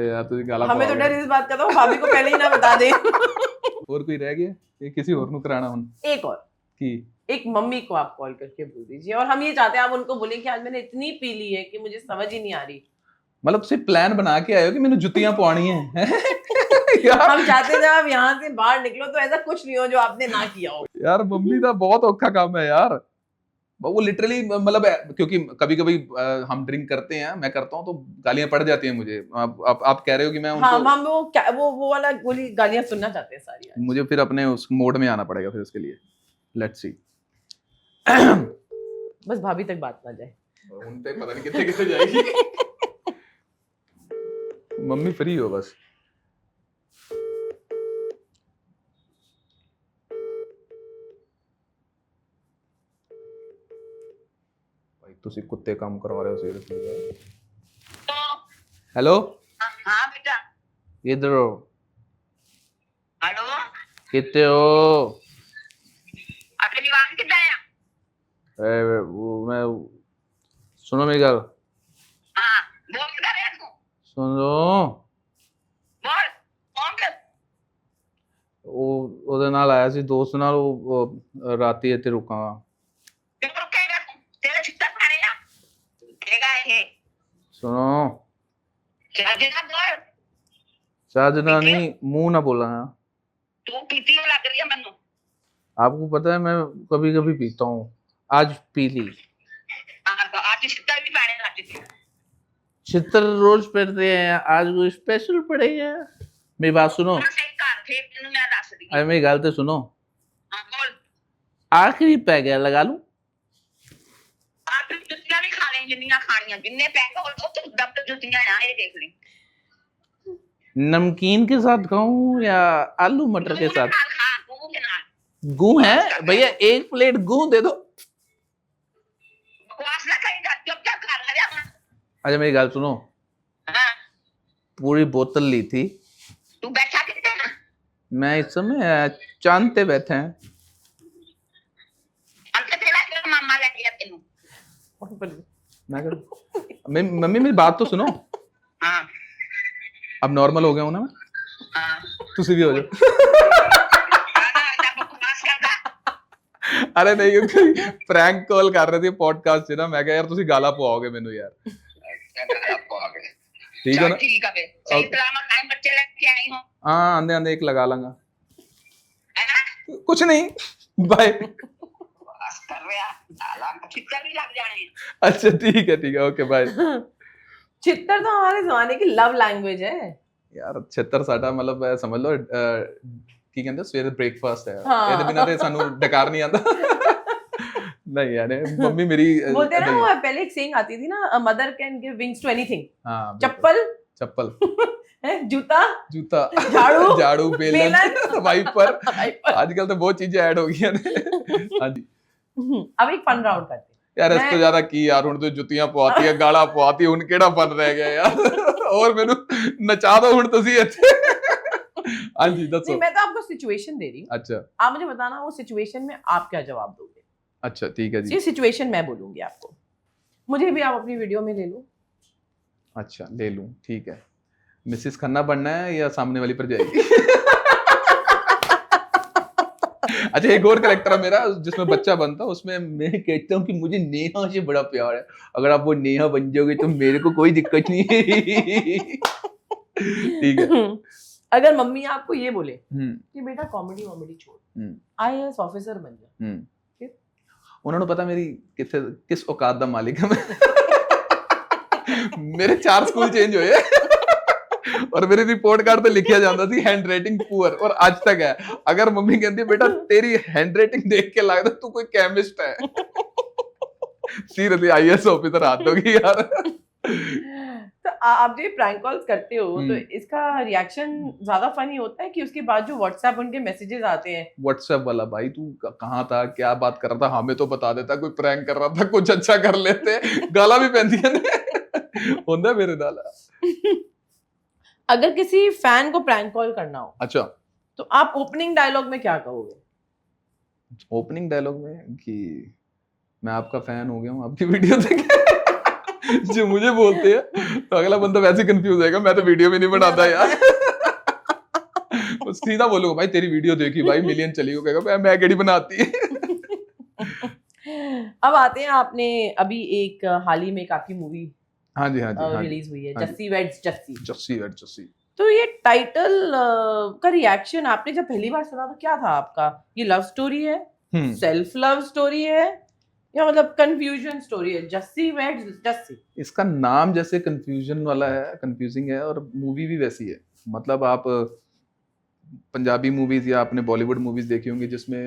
यार तुझे गाला हमें तो पड़ा डर इस बात का था, वो भाभी को पहले ही ना बता दे। और कोई रह गया ये, किसी और को कराना हुन एक और, की एक मम्मी को आप कॉल करके बोल दीजिए, और हम ये चाहते हैं आप उनको बोलें कि आज मैंने इतनी पी ली है कि मुझे समझ ही नहीं आ रही। मतलब सिर्फ प्लान बना के आए हो कि मैंने जुतियां पवानी है? हम चाहते हैं जब आप यहाँ से बाहर निकलो तो ऐसा कुछ नहीं हो जो आपने ना किया हो। यार मम्मी का बहुत औखा काम है यार, वो लिटरली मतलब क्योंकि कभी कभी हम ड्रिंक करते हैं, मैं करता हूँ, तो गालियां पड़ जाती हैं मुझे। आप कह रहे हो कि मैं उनको, हाँ, हम वो वाला गोली गालियां सुनना चाहते हैं सारी आज। मुझे फिर अपने उस मोड में आना पड़ेगा फिर उसके लिए। Let's see. बस भाभी तक बात ना जाए। उन तक पता नहीं कितने कितने जाएगी। मम्मी फ्री हो बस। भाई तुसी कुत्ते काम करवा रहे हो सीरियसली। हेलो, हाँ बेटा। इधर हो, हेलो, कितने हो? अपने निवास कितना है? वो मैं, सुनो मेरी गल, हाँ बोल, किधर है तू? सुनो, बोल कौन कर? ਉਹਦੇ ਨਾਲ ਆਇਆ ਸੀ ਦੋਸਤ ਨਾਲ, ਉਹ ਰਾਤੀ ਇੱਥੇ ਰੁਕਾਂਗਾ। तेरे को रुकेगा तू? तेरे छितर खाने या? है सुनो चजना बोल साजना नहीं मुंह ना बोला है। तू पीती हुई लग रही है मैनू आपको पता है मैं कभी कभी पीता हूँ, आज पी ली। तो आज छिट्टा भी पाने लग गई छितर रोज पीते हैं, आज कोई स्पेशल पड़ेगा। मेरी बात सुनो, ਹੁਣ ਸਹੀ ਘਰ ਫੇਰ ਤੈਨੂੰ ਮੈਂ ਦੱਸਦੀ अरे मेरी गल तो सुनो, ਹਾਂ ਬੋਲ आखिरी पै गया लगा लूं। ਆ ਤੂੰ ਜੁੱਤੀਆਂ ਵੀ ਖਾ ਲੈ ਜਿੰਨੀਆਂ ਖਾਣੀਆਂ ਜਿੰਨੇ ਪੈਸੇ ਹੋ ਉਹ ਤੂੰ ਦਬ ਜੁੱਤੀਆਂ ਆ ਇਹ ਦੇਖ ਲਈ नमकीन के साथ खाऊं या आलू मटर के साथ? ਨਾਲ ਖਾ ਮੂੰਹ ਦੇ ਨਾਲ गू है भैया, एक प्लेट गू दे दो। ਬਕਵਾਸ ਨਾ ਕਰੀ ਜਾ ਚੁੱਪ ਕਰ ਲੈ ਹੁਣ अच्छा मेरी गल सुनो, ਹਾਂ पूरी बोतल ली थी। ਤੂੰ ਬੈਠਾ ਕਿੱਥੇ ਨਾ मैं इस समय चांद पे बैठे हैं। ਅੰਤ ਤੇਰਾ ਕਿ ਮਾਮਾ ਲੈ ਗਿਆ ਤੈਨੂੰ मैं मम्मी मेरी बात तो सुनो, ਹਾਂ अब नॉर्मल हो गया हूं ना मैं, ਹਾਂ तुसी भी हो जाओ। ਆਦਾ ਬਕਵਾਸ ਕਰਦਾ अरे नहीं, क्योंकि प्रैंक कॉल कर रहे थे पॉडकास्ट से ना, मैं कहा यार तुसी गाला पवाओगे मेनू यार। ठीक है ना? ਠੀਕ ਆ ਵੇ ਸਹੀ ਸਲਾਮਤ ਟਾਈਮ ਬੱਚੇ ਲੈ ਕੇ ਆਈ ਹੂੰ हाँ आंदे आंदे एक लगा लूंगा। ਹੈ ਨਾ कुछ नहीं, बाय। ਬਕਵਾਸ ਕਰ ਰਿਹਾ ਸਾਲਾ ਕਿੱਥੇ ਵੀ ਲੱਗ ਜਾਣੇ अच्छा ठीक है ओके बाय। चित्तर तो हमारे जमाने की लव लैंग्वेज है। यार 76 ਸਾਡਾ ਮਤਲਬ ਸਮਝ ਲਓ ਕੀ ਕਹਿੰਦੇ ਸਵੇਰੇ ਬ੍ਰੇਕਫਾਸਟ ਹੈ, ਹਾਂ। ਇਹਦੇ ਬਿਨਾਂ ਤੇ ਸਾਨੂੰ ਡਕਾਰ ਨਹੀਂ ਆਉਂਦਾ। नहीं यार मम्मी मेरी बोलते हैं ना नहीं, वो पहले एक सेइंग आती थी ना, a mother can give wings to anything. हाँ चप्पल चप्पल है, जूता, जूता झाड़ू, झाड़ू बेलन बेलन, वाइपर, वाइपर। आजकल तो बहुत चीजें ऐड हो गई हैं। हाँ जी अब एक फन राउंड करते हैं। यार इस तो मैं- ज्यादा की यार हुन तो जुत्तियां पवाती है, गाला पवाती, हुन केड़ा फन रह गया यार। और मेनू नचा दो हुन तुसी इत्थे। हाँ जी दसो। नहीं, मैं तो आपको सिचुएशन दे रही हूँ, अच्छा आप मुझे बताना वो सिचुएशन में आप क्या जवाब दोगे। अच्छा ठीक है जी। ये सिचुएशन मैं बोलूंगी आपको, मुझे भी आप अपनी वीडियो में ले लो। अच्छा ले लूं, ठीक है। मिसेस खन्ना बनना है या सामने वाली पर जाएगी? अच्छा एक और कैरेक्टर है मेरा जिसमें बच्चा बनता है, उसमें मैं कहता हूँ कि मुझे नेहा से बड़ा प्यार है, अगर आप वो नेहा बन जाओगे तो मेरे को कोई दिक्कत नहीं है। ठीक है। अगर मम्मी आपको ये बोले हम्म कि बेटा कॉमेडी वॉमेडी छोड़, हम्म आईएएस ऑफिसर बन जा, हम्म उन्होंने पता मेरी किस औकात दा मालिक है मैं। मेरे 4 स्कूल चेंज हुए और मेरी रिपोर्ट कार्ड पे लिखा जाता थी हैंड राइटिंग पुअर, और आज तक है। अगर मम्मी कहती है बेटा तेरी हैंड राइटिंग देख के लगता तू कोई केमिस्ट है, सीरियसली आईएएस ऑफिसर हाथ दोगी यार। तो आप जो ये प्रैंक कॉल्स करते हो तो हम्म। इसका रिएक्शन ज्यादा फनी होता है कि उसके बाद जो व्हाट्सएप उनके मैसेजेस आते हैं? व्हाट्सएप वाला भाई तू कहाँ था, क्या बात कर रहा था, हमें तो बता देता, कोई प्रैंक कर रहा था, कुछ अच्छा कर लेते, गाला भी पहनती है होंदा मेरे नाल। अगर किसी फैन को प्रैंक कॉल करना हो अच्छा तो आप ओपनिंग डायलॉग में क्या कहोगे? ओपनिंग डायलॉग में कि मैं आपका फैन हो गया हूँ आपकी वीडियो देख जो मुझे बोलते हैं तो अगला बंदा वैसे कंफ्यूज होएगा, मैं तो वीडियो भी नहीं बनाता यार। तो सीधा बोलूंगा भाई तेरी वीडियो देखी भाई, मिलियन चली हो, कहेगा मैं केड़ी बनाती है। अब आते हैं, आपने अभी एक हाल ही में एक आपकी मूवी हाँ जी हाँ जी हाँ जी। रिलीज हुई है, हाँ जी। जस्सी वेड्स जस्सी। जस्सी वेड जस्सी। तो ये टाइटल का रिएक्शन आपने जब पहली बार सुना तो क्या था आपका? ये लव स्टोरी है, सेल्फ लव स्टोरी है, या मतलब कंफ्यूजन स्टोरी है? जस्सी वेड्स जस्सी, इसका नाम जैसे कंफ्यूजन वाला है, कंफ्यूजिंग है, और मूवी भी वैसी है। मतलब आप पंजाबी मूवीज या आपने बॉलीवुड मूवीज देखी होंगी जिसमें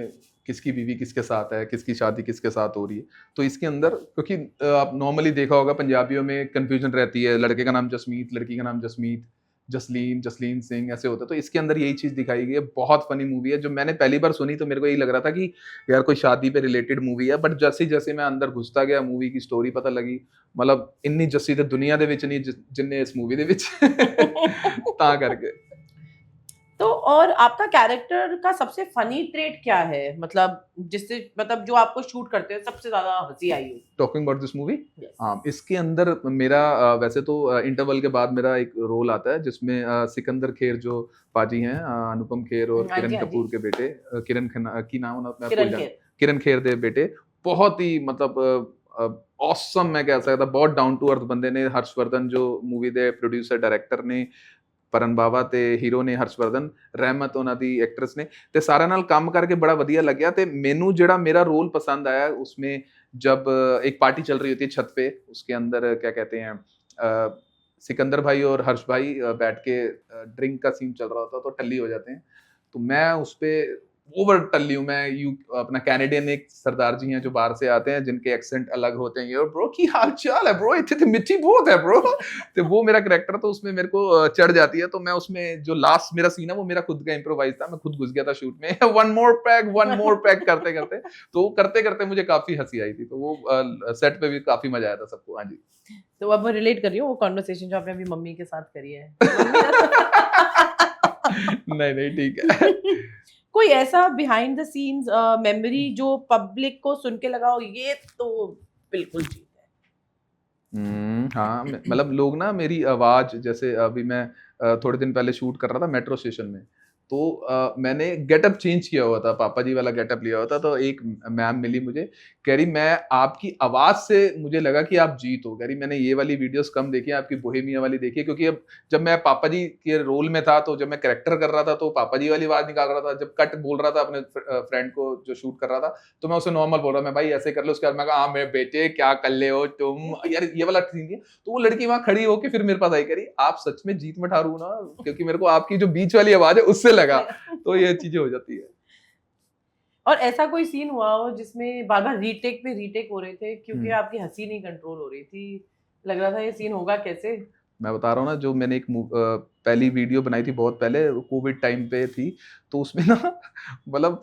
किसकी बीवी किसके साथ है, किसकी शादी किसके साथ हो रही है, तो इसके अंदर क्योंकि आप नॉर्मली देखा होगा पंजाबियों में कंफ्यूजन रहती है, लड़के का नाम जसमीत, लड़की का नाम जसमीत, जसलीन, जसलीन सिंह ऐसे होता है। तो इसके अंदर यही चीज़ दिखाई गई है। बहुत फनी मूवी है। जो मैंने पहली बार सुनी तो मेरे को यही लग रहा था कि यार कोई शादी पे रिलेटेड मूवी है, बट जैसे जैसे मैं अंदर घुसता गया मूवी की स्टोरी पता लगी, मतलब इन्नी जस्सी तो दुनिया दे विच नहीं जिन्ने इस मूवी दे विच ता करके। तो और आपका कैरेक्टर का सबसे फनी ट्रेट क्या है? मतलब जिससे मतलब जो आपको शूट करते हो सबसे ज्यादा हंसी आई हो? Talking about this movie, Yes. हाँ, इसके अंदर मेरा वैसे तो इंटरवल के बाद मेरा एक रोल आता है जिसमें सिकंदर खेर जो पाजी हैं, अनुपम खेर और हाँ जी, किरण हाँ कपूर के बेटे, किरण खन्ना की नाम मैं किरण भूल खेर। किरण खेर दे बेटे, बहुत ही मतलब ਔਸਮ ਮੈਂ ਕਹਿ ਸਕਦਾ, ਬਹੁਤ ਡਾਊਨ ਟੂ ਅਰਥ ਬੰਦੇ ਨੇ ਹਰਸ਼ਵਰਧਨ, ਜੋ ਮੂਵੀ ਦੇ ਪ੍ਰੋਡਿਊਸਰ ਡਾਇਰੈਕਟਰ ਨੇ ਪਰਨ ਬਾਵਾ ਤੇ ਹੀਰੋ ਨੇ ਹਰਸ਼ਵਰਧਨ, ਰਹਿਮਤ ਉਹਨਾਂ ਦੀ ਐਕਟਰੈਸ ਨੇ, ਤੇ ਸਾਰਿਆਂ ਨਾਲ ਕੰਮ ਕਰਕੇ ਬੜਾ ਵਧੀਆ ਲੱਗਿਆ। ਤੇ ਮੈਨੂੰ ਜਿਹੜਾ ਮੇਰਾ रोल पसंद आया उसमें, जब एक पार्टी चल रही होती है छत पे, उसके अंदर क्या कहते हैं सिकंदर भाई और हर्ष भाई बैठ के ड्रिंक का सीन चल रहा होता है तो टल्ली हो जाते हैं, तो मैं उस पे ओवर टल्ली हूँ मैं। अपना कैनेडियन एक सरदार जी हैं जो बाहर से आते हैं, जिनके एक्सेंट अलग होते हैं, ब्रो की हाल चाल है ब्रो, इतने मिट्टी बहुत है ब्रो, तो वो मेरा कैरेक्टर, तो उसमें मेरे को चढ़ जाती है। तो मैं उसमें जो लास्ट मेरा सीन है वो मेरा खुद का इम्प्रोवाइज था, मैं खुद घुस गया था शूट में वन मोर पैक करते करते, तो करते करते मुझे काफी हंसी आई थी। तो वो सेट पे भी काफी मजा आया था सबको। हाँ जी। तो अब रिलेट कर रही हूँ वो कॉन्वर्सेशन जो आपने अभी मम्मी के साथ करी है। नहीं ठीक है। कोई ऐसा बिहाइंड द सीन्स मेमोरी जो पब्लिक को सुन के लगा हो ये तो बिल्कुल जीत है? हाँ, मतलब लोग ना मेरी आवाज, जैसे अभी मैं थोड़े दिन पहले शूट कर रहा था मेट्रो स्टेशन में, तो मैंने गेटअप चेंज किया हुआ था, पापा जी वाला गेटअप लिया हुआ था। तो एक मैम मिली मुझे, कह रही मैं आपकी आवाज से मुझे लगा कि आप जीत हो। कह रही मैंने ये वाली वीडियोस कम देखी है, आपकी बोहेमिया वाली देखी है, क्योंकि अब जब मैं पापा जी के रोल में था, तो जब मैं कैरेक्टर कर रहा था तो पापा जी वाली आवाज निकाल रहा था, जब कट बोल रहा था अपने फ्रेंड को जो शूट कर रहा था तो मैं उसे नॉर्मल बोल रहा, मैं भाई ऐसे कर लो। उसके बाद मैं कहा हाँ मैं बेटे क्या कर ले हो तुम, यार ये वाला सीन है। तो वो लड़की वहां खड़ी होकर फिर मेरे पास आई, कह रही आप सच में जीत में ठारू ना, क्योंकि मेरे को आपकी जो बीच वाली आवाज है उससे लगा। तो ये चीजें हो जाती है। और ऐसा कोई सीन हुआ हो जिसमें बार बार रीटेक पे रीटेक हो रहे थे क्योंकि आपकी हंसी नहीं कंट्रोल हो रही थी, लग रहा था ये सीन होगा कैसे? मैं बता रहा हूँ ना, जो मैंने एक पहली वीडियो बनाई थी बहुत पहले, कोविड टाइम पे थी, तो उसमें ना मतलब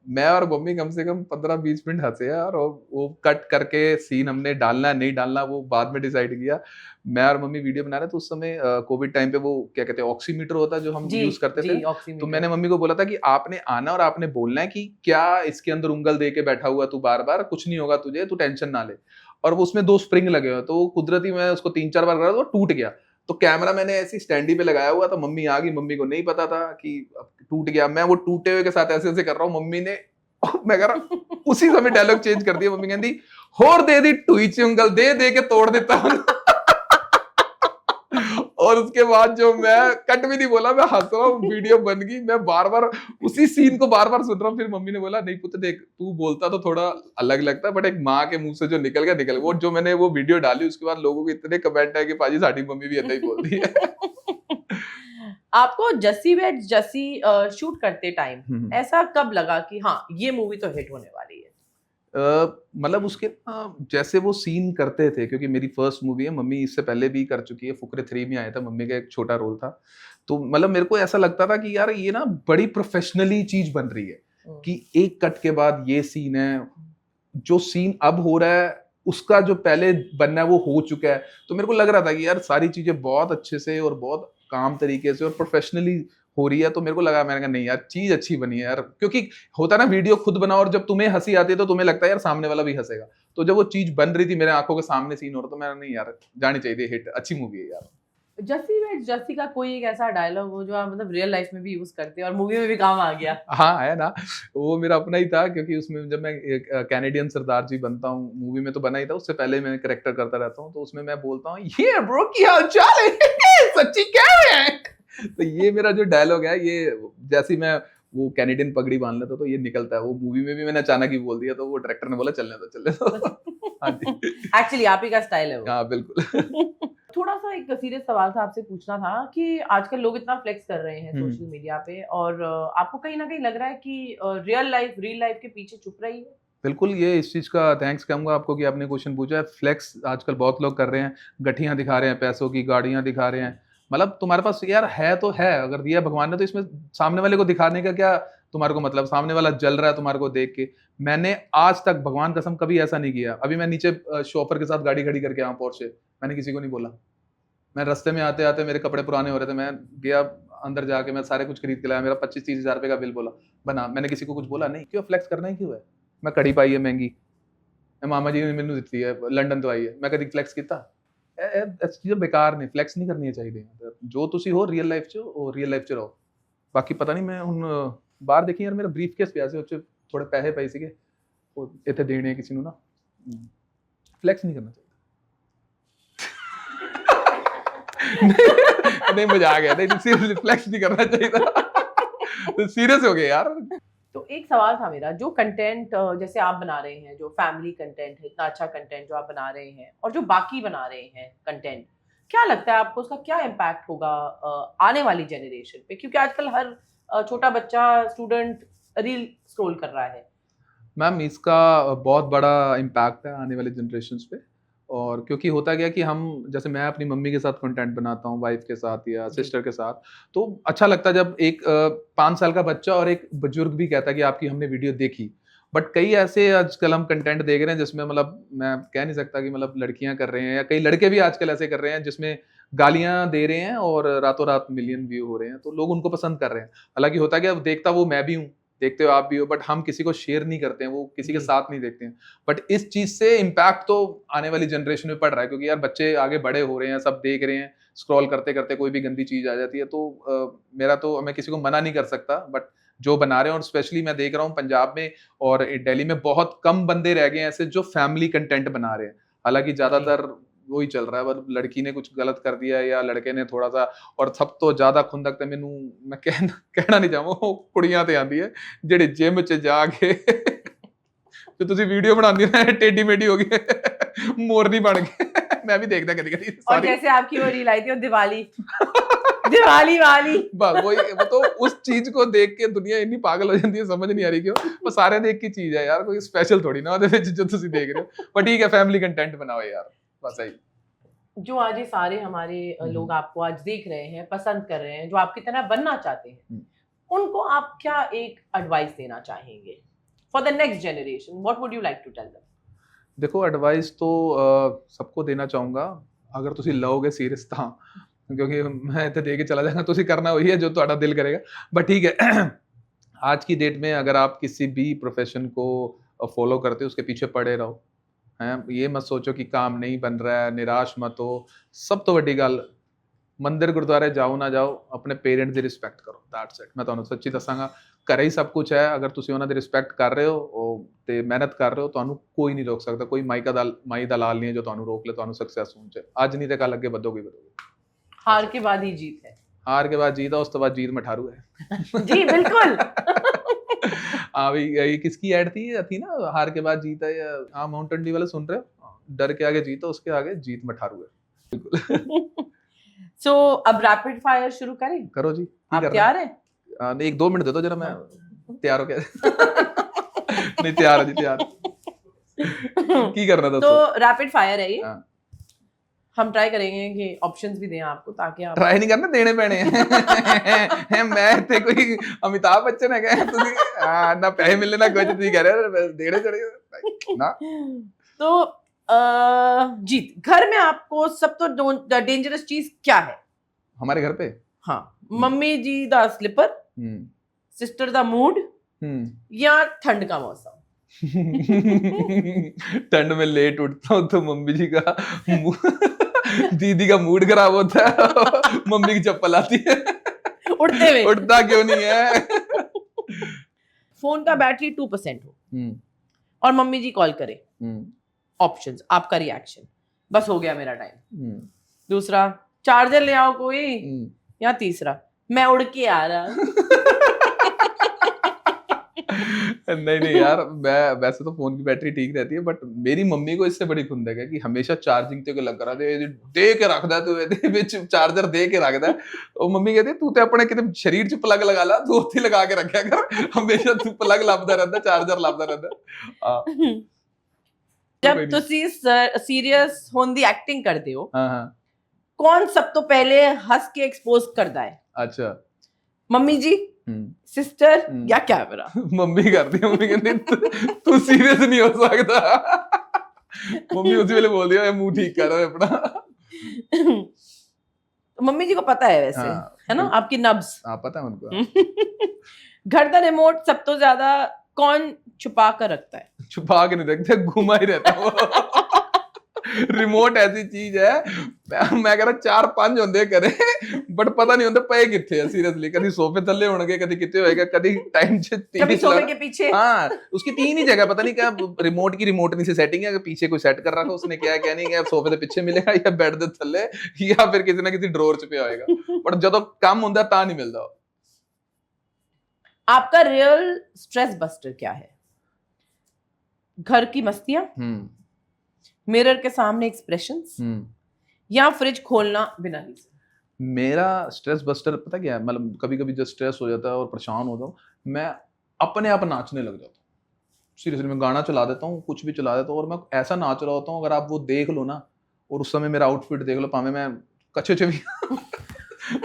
मैं और मम्मी कम से कम 15-20 मिनट हंसे यार, और वो कट करके सीन हमने डालना नहीं डालना वो बाद में डिसाइड किया। मैं और मम्मी वीडियो बना रहे थे उस समय, कोविड टाइम पे वो क्या कहते हैं ऑक्सीमीटर होता है जो हम यूज करते थे, तो मैंने मम्मी को बोला था कि आपने आना और आपने बोलना है कि क्या इसके अंदर उंगल दे के बैठा हुआ तू बार बार, कुछ नहीं होगा तुझे, तू टेंशन ना ले। और वो उसमें 2 स्प्रिंग लगे हुए, तो कुदरती मैं उसको 3-4 बार करा तो टूट गया। तो कैमरा मैंने ऐसी स्टैंडी पे लगाया हुआ था, मम्मी आ गई, मम्मी को नहीं पता था कि टूट गया। मैं वो टूटे हुए के साथ ऐसे ऐसे कर रहा हूँ, मम्मी ने मैं कह रहा उसी समय डायलॉग चेंज कर दिया। मम्मी कहती होर दे दी टूई ची उंगल, दे दे के तोड़ देता हूँ। और उसके बाद जो मैं कट भी नहीं बोला, मैं हंस रहा हूँ, वीडियो बन गई, मैं बार बार उसी सीन को बार बार सुन रहा हूँ। फिर मम्मी ने बोला नहीं पुत्र देख तू बोलता तो थोड़ा अलग लगता है, बट एक माँ के मुंह से जो निकल गया। वो जो मैंने वो वीडियो डाली उसके बाद लोगों के इतने कमेंट है कि पाजी साडी मम्मी भी ऐसा ही बोलती है। आपको जस्सी वेड्स जस्सी शूट करते टाइम ऐसा कब लगा कि हाँ ये मूवी तो हिट होने वाली है? मतलब उसके जैसे वो सीन करते थे, क्योंकि मेरी फर्स्ट मूवी है, मम्मी इससे पहले भी कर चुकी है, फुकरे 3 में आया था, मम्मी का एक छोटा रोल था। तो मतलब मेरे को ऐसा लगता था कि यार ये ना बड़ी प्रोफेशनली चीज बन रही है, कि एक कट के बाद ये सीन है, जो सीन अब हो रहा है उसका जो पहले बनना है वो हो चुका है। तो मेरे को लग रहा था कि यार सारी चीजें बहुत अच्छे से और बहुत काम तरीके से और प्रोफेशनली हो रही है। तो मेरे को लगा, मैंने कहा नहीं यार चीज अच्छी बनी है यार, क्योंकि होता ना वीडियो खुद बनाओ और जब तुम्हें हंसी आती है तो तुम्हें लगता है यार सामने वाला भी हंसेगा। तो जब वो चीज बन रही थी मेरे आंखों के सामने सीन हो रहा, तो मैंने नहीं यार जानी चाहिए, हिट अच्छी मूवी है यार। जस्सी वेड्स जस्सी का कोई एक ऐसा डायलॉग हो जो आप मतलब रियल लाइफ में भी यूज करते हैं और मूवी में भी काम आ गया? हाँ है ना, वो मेरा अपना ही था, क्योंकि उसमें जब मैं एक कैनेडियन सरदार जी बनता हूँ, मूवी में तो बना ही था, उससे पहले मैं कैरेक्टर करता रहता हूँ, तो उसमें मैं बोलता हूँ ये ब्रो की हाल चाल है, सच्ची कह रहे हैं। तो ये मेरा जो डायलॉग है, ये जैसे मैं वो कैनेडियन पगड़ी बांध लेता तो ये निकलता है। वो मूवी में भी मैंने अचानक ही बोल दिया, तो वो डायरेक्टर ने बोला चलने दो। हाँ जी, एक्चुअली आप ही का स्टाइल है वो। हाँ बिल्कुल। थोड़ा सा एक सीरियस सवाल था आपसे पूछना था कि आजकल लोग इतना फ्लेक्स कर रहे हैं सोशल मीडिया पे, और आपको कहीं ना कहीं लग रहा है कि रियल लाइफ के पीछे छुप रही है? बिल्कुल, ये इस चीज़ का थैंक्स कहूँगा आपको कि आपने क्वेश्चन पूछा है। फ्लेक्स आजकल बहुत लोग कर रहे हैं, गठियाँ दिखा रहे हैं, पैसों की गाड़ियाँ दिखा रहे हैं। मतलब तुम्हारे पास यार है तो है, अगर दिया भगवान ने, तो इसमें सामने वाले को दिखाने का क्या तुम्हारे को मतलब? सामने वाला जल रहा है तुम्हारे को देख के। मैंने आज तक भगवान कसम कभी ऐसा नहीं किया। अभी मैं नीचे शॉपर के साथ गाड़ी खड़ी करके आया पोर्शे, मैंने किसी को नहीं बोला। मैं रास्ते में आते आते मेरे कपड़े पुराने हो रहे थे, मैं गया अंदर जाके मैं सारे कुछ खरीद के लाया, मेरा 25-30 हज़ार रुपये का बिल बोला बना, मैंने किसी को कुछ बोला नहीं। क्यों फ्लेक्स करना ही क्यों है? मैं कड़ी पाई है महंगी, मामा जी ने मैनू दी है, लंडन तो आई है, मैं कभी फ्लेक्स किया? चीज़ें बेकार नहीं, फ्लैक्स नहीं करनी चाहिए। जो तुसी हो रियल लाइफ च ਉਹ ਰੀਅਲ ਲਾਈਫ ਚ ਰਹੋ। ਬਾਕੀ ਪਤਾ ਨਹੀਂ, ਮੈਂ ਹੁਣ ਬਾਹਰ ਦੇਖੀ ਯਾਰ, ਮੇਰਾ ਬਰੀਫ ਕੇਸ ਪਿਆ ਸੀ, ਉੱਚ ਥੋੜੇ ਪੈਸੇ ਪਏ ਸੀਗੇ, ਉਹ ਇੱਥੇ ਦੇਣੇ ਕਿਸੇ ਨੂੰ ਨਾ। फ्लेक्स नहीं करना चाहिए। नहीं मजा आ गया, नहीं सीरियसली फ्लेक्स नहीं करना चाहिए था। सीरियस हो गया यार। तो एक सवाल था मेरा, जो कंटेंट जैसे आप बना रहे हैं, जो फैमिली कंटेंट है, इतना अच्छा कंटेंट जो आप बना रहे हैं और जो बाकी बना रहे हैं कंटेंट, क्या लगता है आपको उसका क्या इम्पैक्ट होगा आने वाली जनरेशन पे? क्योंकि आजकल हर छोटा बच्चा स्टूडेंट रील स्क्रॉल कर रहा है। मैम इसका बहुत बड़ा इम्पैक्ट है आने वाली जनरेशन्स पे। और क्योंकि होता गया कि हम जैसे मैं अपनी मम्मी के साथ कंटेंट बनाता हूँ, वाइफ के साथ या सिस्टर के साथ, तो अच्छा लगता है जब एक 5 साल का बच्चा और एक बुजुर्ग भी कहता है कि आपकी हमने वीडियो देखी। बट कई ऐसे आजकल हम कंटेंट देख रहे हैं जिसमें मतलब मैं कह नहीं सकता कि मतलब लड़कियां कर रहे हैं या कई लड़के भी आजकल ऐसे कर रहे हैं जिसमें गालियां दे रहे हैं और रातों रात मिलियन व्यू हो रहे हैं, तो लोग उनको पसंद कर रहे हैं। हालांकि होता क्या, देखता वो मैं भी हूँ, देखते हो आप भी हो, बट हम किसी को शेयर नहीं करते हैं, वो किसी के साथ नहीं देखते हैं। बट इस चीज से इम्पैक्ट तो आने वाली जनरेशन में पड़ रहा है, क्योंकि यार बच्चे आगे बड़े हो रहे हैं, सब देख रहे हैं, स्क्रॉल करते करते कोई भी गंदी चीज आ जाती है। तो मेरा तो, मैं किसी को मना नहीं कर सकता, बट जो बना रहे हैं, और स्पेशली मैं देख रहा हूँ पंजाब में और दिल्ली में बहुत कम बंदे रह गए हैं ऐसे जो फैमिली कंटेंट बना रहे हैं। हालांकि ज्यादातर वही चल रहा है, मतलब लड़की ने कुछ गलत कर दिया या लड़के ने थोड़ा सा, और सब तो ज्यादा खुंदक ते मैनू मैं कहना नहीं चाहूंगा, कुड़ियां ते आंदी है ਜਿਹੜੇ ਜਿਮ ਚ ਜਾ ਕੇ ਤੇ ਤੁਸੀਂ ਵੀਡੀਓ ਬਣਾਉਂਦੀ ਨਾ ਟੇਡੀ ਮੇਡੀ ਹੋ ਗਈ ਮੋਰਨੀ ਬਣ ਗਏ। मैं भी देखता कभी कभी। और जैसे आपकी वो रील आई थी दिवाली दिवाली वाली, बस वही, वो तो उस चीज को देख के दुनिया इतनी पागल हो जाती है, समझ नहीं आ रही क्यों। वो सारे देख की चीज है यार, कोई स्पेशल थोड़ी ना ਉਹਦੇ ਵਿੱਚ जो ਤੁਸੀਂ देख रहे हो। पर ठीक है, फैमिली कंटेंट बनाओ यार, बस यही। जो आज ये सारे हमारे लोग आपको आज देख रहे हैं, पसंद कर रहे हैं, जो आपकी तरह बनना चाहते हैं, उनको आप क्या एक एडवाइस देना चाहेंगे for the next generation? What would you like to tell them? देखो एडवाइस तो सबको देना चाहूँगा, अगर तुसी लओगे सीरियस ਤਾਂ, क्योंकि मैं इतने दे के चला जाऊंगा, तुसी करना वही है जो तुम्हारा दिल करेगा। बट ठीक है, आज की डेट में अगर आप किसी भी प्रोफेशन को फॉलो करते हो, उसके पीछे पड़े रहो, हैं, ये मत सोचो कि काम नहीं बन रहा है, निराश मत हो। सब तो वड्डी गल, मंदिर गुरुद्वारे जाओ ना जाओ, अपने पेरेंट्स की रिस्पैक्ट करो, दैट्स इट। मैं तुहानू सच्ची दसांगा, घरे ही सब कुछ है। अगर तुसी उन्हां दी रिस्पैक्ट कर रहे हो ते मेहनत कर रहे हो, तुहानू कोई नहीं रोक सकता, कोई माई दा लाल नहीं है जो तुहानू रोक ले तुहानू सक्सेस होने च। आज नहीं तो कल अगे बढ़ोगे। हार के बाद ही जीत है। हार के बाद जीत है, उस तो बाद जीत मठारू है। जी बिल्कुल। हाँ भाई, ये किसकी ऐड थी ना, हार के बाद जीत है, या हाँ माउंटेन डी वाले सुन रहे हो, डर के आगे जीत है, उसके आगे जीत मठारू है। बिल्कुल। सो अब रैपिड फायर शुरू करें? करो जी। आप तैयार हैं? नहीं, 1-2 मिनट दे दो जरा, मैं तैयार हो गया। नहीं तैयार है जी, तैयार। की करना था तो रैपिड फायर है ये। हाँ। हम ट्राई करेंगे कि ऑप्शंस भी दें आपको, ताकि आप ट्राई नहीं करना, देने पैने हैं। मैं ते कोई अमिताभ बच्चन है क्या? तुसी ना पैसे मिलने ना कुछ, तुसी कह रहे हो देने चढ़े ना। तो जीत, घर में आपको सब तो डेंजरस चीज क्या है? हमारे घर पे हाँ, मम्मी जी दा स्लिपर, सिस्टर दा मूड, या ठंड का मौसम? ठंड में लेट उठता हूँ तो मम्मी जी का दीदी का मूड खराब होता है, मम्मी की चप्पल आती है उठते हुए। उठता क्यों नहीं है? फोन का बैटरी 2% हो और मम्मी जी कॉल करे, ऑप्शंस, आपका रिएक्शन? बस हो गया मेरा टाइम। दूसरा, चार्जर ले आओ कोई, या तीसरा, मैं उड़ के आ रहा। नहीं यार, मैं वैसे तो फोन की बैटरी ठीक रहती है, बट मेरी मम्मी को इससे बड़ी खुंदक है कि हमेशा चार्जिंग ते लग रहा दे के रखदा तू ਇਹਦੇ ਵਿੱਚ ਚਾਰਜਰ ਦੇ ਕੇ ਰੱਖਦਾ। ਉਹ ਮੰਮੀ ਕਹਿੰਦੀ ਤੂੰ ਤੇ ਆਪਣੇ ਕਿਤੇ ਸਰੀਰ 'ਚ ਪਲੱਗ ਲਗਾ ਲਾ, ਤੂੰ ਉੱਥੇ ਲਗਾ ਕੇ ਰੱਖਿਆ ਕਰ, ਹਮੇਸ਼ਾ ਤੂੰ ਪਲੱਗ ਲੱਭਦਾ ਰਹਿੰਦਾ, ਚਾਰਜਰ ਲੱਭਦਾ ਰਹਿੰਦਾ। जब ਤੁਸੀਂ सीरियस होने ਦੀ एक्टिंग करते हो, हाँ, कौन सब तो पहले हंस के एक्सपोज करता है? अच्छा, मम्मी जी, सिस्टर, या कैमरा? मम्मी करती है। मम्मी कहती तू सीरियस नहीं हो सकता। मम्मी उसी वेले बोल दिया मुंह ठीक कर अपना। मम्मी जी को पता है वैसे, हाँ, है ना, आपकी नब्ज। हाँ, पता है उनको। घर का रिमोट सब तो ज्यादा कौन छुपा कर रखता है? छुपा के नहीं रखते, घुमा ही रहता वो। रिमोट ऐसी चीज है, मैं कह रहा 4-5 होंगे करे, ਬਟ ਪਤਾ ਨਹੀਂ ਹੁੰਦਾ ਪਏ ਕਿੱਥੇ ਆ ਸੀਰੀਅसली कभी सोफे थल्ले होंगे कभी कितने होएगा कभी टाइम से कभी सोफे के पीछे हाँ उसकी 3 ही जगह पता नहीं क्या रिमोट की रिमोट नहीं से सेटिंग है पीछे कोई सेट कर रखा उसने क्या है क्या नहीं क्या सोफे के पीछे मिलेगा या बेड के थल्ले या फिर किसी ना किसी ड्रॉर च पिया होएगा बट जब काम होता ता नहीं मिलता। आपका रियल स्ट्रेस बस्टर क्या है? घर की मस्तियां, मिरर के सामने एक्सप्रेशंस, या फ्रिज खोलना बिना रीजन? मेरा स्ट्रेस बस्टर पता क्या है, मतलब कभी कभी जब स्ट्रेस हो जाता है और परेशान होता हूँ मैं अपने आप नाचने लग जाता हूँ। सीरियसली मैं गाना चला देता हूँ कुछ भी चला देता हूँ और मैं ऐसा नाच रहा होता हूँ अगर आप वो देख लो ना और उस समय मेरा आउटफिट देख लो भाਵੇਂ मैं कच्चे च भी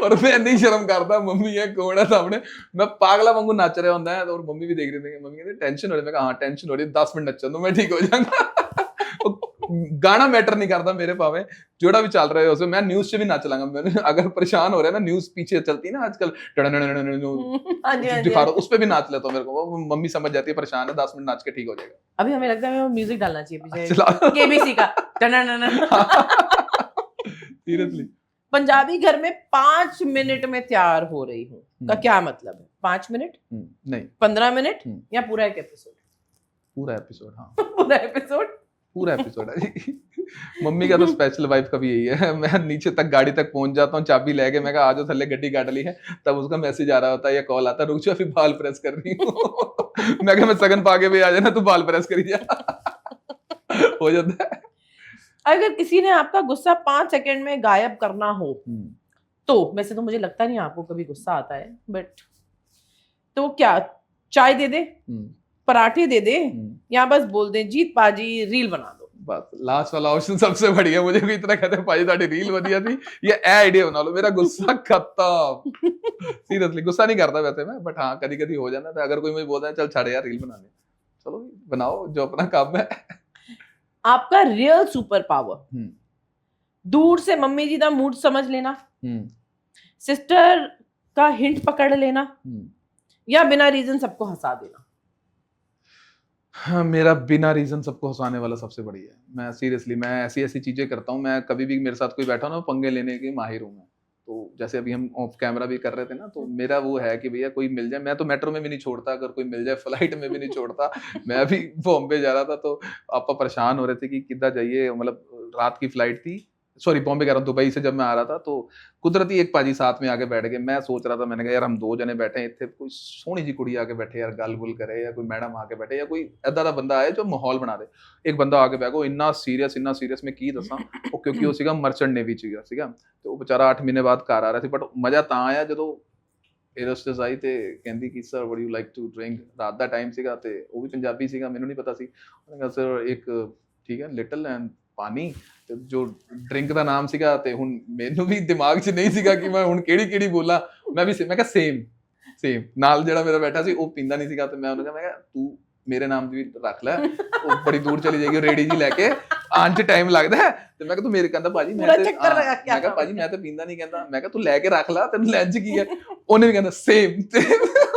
और मैं नहीं शर्म करता मम्मी है कौन है सामने मैं पागला वांगू नाच रहा होता है और मम्मी भी देख रही थी मम्मी कहती टेंशन हो रही है। मैं कहा हाँ टेंशन हो रही है 10 मिनट नचन तो मैं ठीक हो जाऊंगा। गाना मैटर नहीं करता मेरे भावे जोड़ा भी चल रहा है उसे मैं न्यूज से भी नाच लांगा। मैंने अगर परेशान हो रहा है ना न्यूज पीछे चलती है ना आजकल दिखा रहा उस पे भी नाच लेता हूँ मेरे को मम्मी समझ जाती है परेशान है 10 मिनट नाच के ठीक हो जाएगा। अभी हमें लगता है म्यूजिक डालना चाहिए पीछे केबीसी का सीरियसली। पंजाबी घर में 5 मिनट में तैयार हो रही हूँ का क्या मतलब है? 5 मिनट नहीं 15 मिनट या पूरा एक एपिसोड? पूरा एपिसोड। हाँ पूरा एपिसोड पूरा एपिसोड है। मम्मी का तो स्पेशल वाइफ का भी यही है मैं नीचे तक गाड़ी तक पहुंच जाता हूँ चाबी लेके मैं कहा आ जाओ थल्ले गड्डी काट ली है तब उसका मैसेज आ रहा होता है या कॉल आता है रुक जाओ अभी बाल प्रेस कर रही हूँ मैं कहा मैं सगन पाके भी आ जाना तू बाल प्रेस करी जा हो जाता है। अगर किसी ने आपका गुस्सा 5 सेकंड में गायब करना हो तो वैसे तो मुझे लगता नहीं आपको कभी गुस्सा आता है बट तो क्या चाय दे दे पराठे दे दे या बस बोल दे जीत पाजी रील बना दो? बस लास्ट वाला ऑप्शन सबसे बढ़िया मुझे भी इतना कहते हैं पाजी ताड़ी रील बढ़िया थी ये आइडिया बना लो मेरा गुस्सा खत्म। सीरियसली गुस्सा नहीं करता वैसे मैं बट हाँ कभी कभी हो जाना था अगर कोई मुझे बोलता है चल छाड़ यार रील बना ले चलो बनाओ जो अपना काम है। आपका रियल सुपर पावर दूर से मम्मी जी का मूड समझ लेना, सिस्टर का हिंट पकड़ लेना या बिना रीजन सबको हंसा देना? हाँ मेरा बिना रीजन सबको हंसाने वाला सबसे बढ़िया है। मैं सीरियसली मैं ऐसी ऐसी चीजें करता हूँ मैं कभी भी मेरे साथ कोई बैठा ना पंगे लेने की माहिर हूँ मैं। तो जैसे अभी हम ऑफ कैमरा भी कर रहे थे ना तो मेरा वो है कि भैया कोई मिल जाए मैं तो मेट्रो में भी नहीं छोड़ता अगर कोई मिल जाए फ्लाइट में भी नहीं छोड़ता। मैं अभी बॉम्बे जा रहा था तो आपा परेशान हो रहे थे कि कितना जाइए मतलब रात की फ्लाइट थी सॉरी बॉम्बे कह रहा हूँ दुबई से जब मैं आ रहा था तो कुदरती एक पाजी साथ में आके बैठ गए। मैं सोच रहा था मैंने कहा यार हम 2 जने बैठे हैं इतने कोई सोहनी जी कुड़ी आके बैठे यार गल गुल करे या कोई मैडम आके बैठे या कोई ऐसा दा बंदा आए जो माहौल बना दे। एक बंदा आके बैठो इन्ना सीरियस मैं की दसा ਉਹ ਕਿਉਂਕਿ ਉਹ ਸੀਗਾ ਮਰਚੈਂਟ ਨੇਵੀ ਚ ਸੀਗਾ ਤੇ ਉਹ ਵਿਚਾਰਾ 8 ਮਹੀਨੇ ਬਾਅਦ ਘਰ ਆ ਰਿਹਾ ਸੀ ਬਟ ਮਜ਼ਾ ਤਾਂ ਆਇਆ ਜਦੋਂ 에ਅਰਹੋਸਟੈਸ ਆਈ ਤੇ ਕਹਿੰਦੀ ਕਿ sir would you like to drink ਰਾਤ ਦਾ ਟਾਈਮ ਸੀਗਾ ਤੇ ਉਹ ਵੀ ਪੰਜਾਬੀ ਸੀਗਾ ਮੈਨੂੰ ਨਹੀਂ ਪਤਾ ਸੀ। ਉਹਨੇ ਕਿਹਾ ਸਰ ਇੱਕ ਠੀਕ ਹੈ ਲਿਟਲ ਐਂਡ ਪਾਣੀ ਤੇ ਜੋ ਡਰਿੰਕ ਦਾ ਨਾਮ ਸੀਗਾ ਤੇ ਹੁਣ ਮੈਨੂੰ ਵੀ ਦਿਮਾਗ 'ਚ ਨਹੀਂ ਸੀਗਾ ਕਿ ਮੈਂ ਹੁਣ ਕਿਹੜੀ ਬੋਲਾਂ ਮੈਂ ਕਿਹਾ ਸੇਮ ਨਾਲ ਜਿਹੜਾ ਮੇਰਾ ਬੈਠਾ ਸੀ ਉਹ ਪੀਂਦਾ ਨਹੀਂ ਸੀਗਾ ਤੇ ਮੈਂ ਉਹਨੂੰ ਕਿਹਾ ਮੈਂ ਕਿਹਾ ਤੂੰ ਮੇਰੇ ਨਾਮ ਦੀ ਵੀ ਰੱਖ ਲੈ ਉਹ ਬੜੀ ਦੂਰ ਚਲੀ ਜਾਏਗੀ ਰੇੜੀ ਜੀ ਲੈ ਕੇ ਆਉਣ 'ਚ ਟਾਈਮ ਲੱਗਦਾ ਹੈ ਤੇ ਮੈਂ ਕਿਹਾ ਤੂੰ ਮੇਰੇ ਕਹਿੰਦਾ ਭਾਜੀ ਮੈਂ ਕਿਹਾ ਭਾਜੀ ਮੈਂ ਤਾਂ ਪੀਂਦਾ ਨਹੀਂ ਕਹਿੰਦਾ ਮੈਂ ਕਿਹਾ ਤੂੰ ਲੈ ਕੇ ਰੱਖ ਲੈ ਤੈਨੂੰ ਲੈਂਜ ਕੀ ਹੈ ਉਹਨੇ ਵੀ ਕਹਿੰਦਾ ਸੇਮ ਤੇ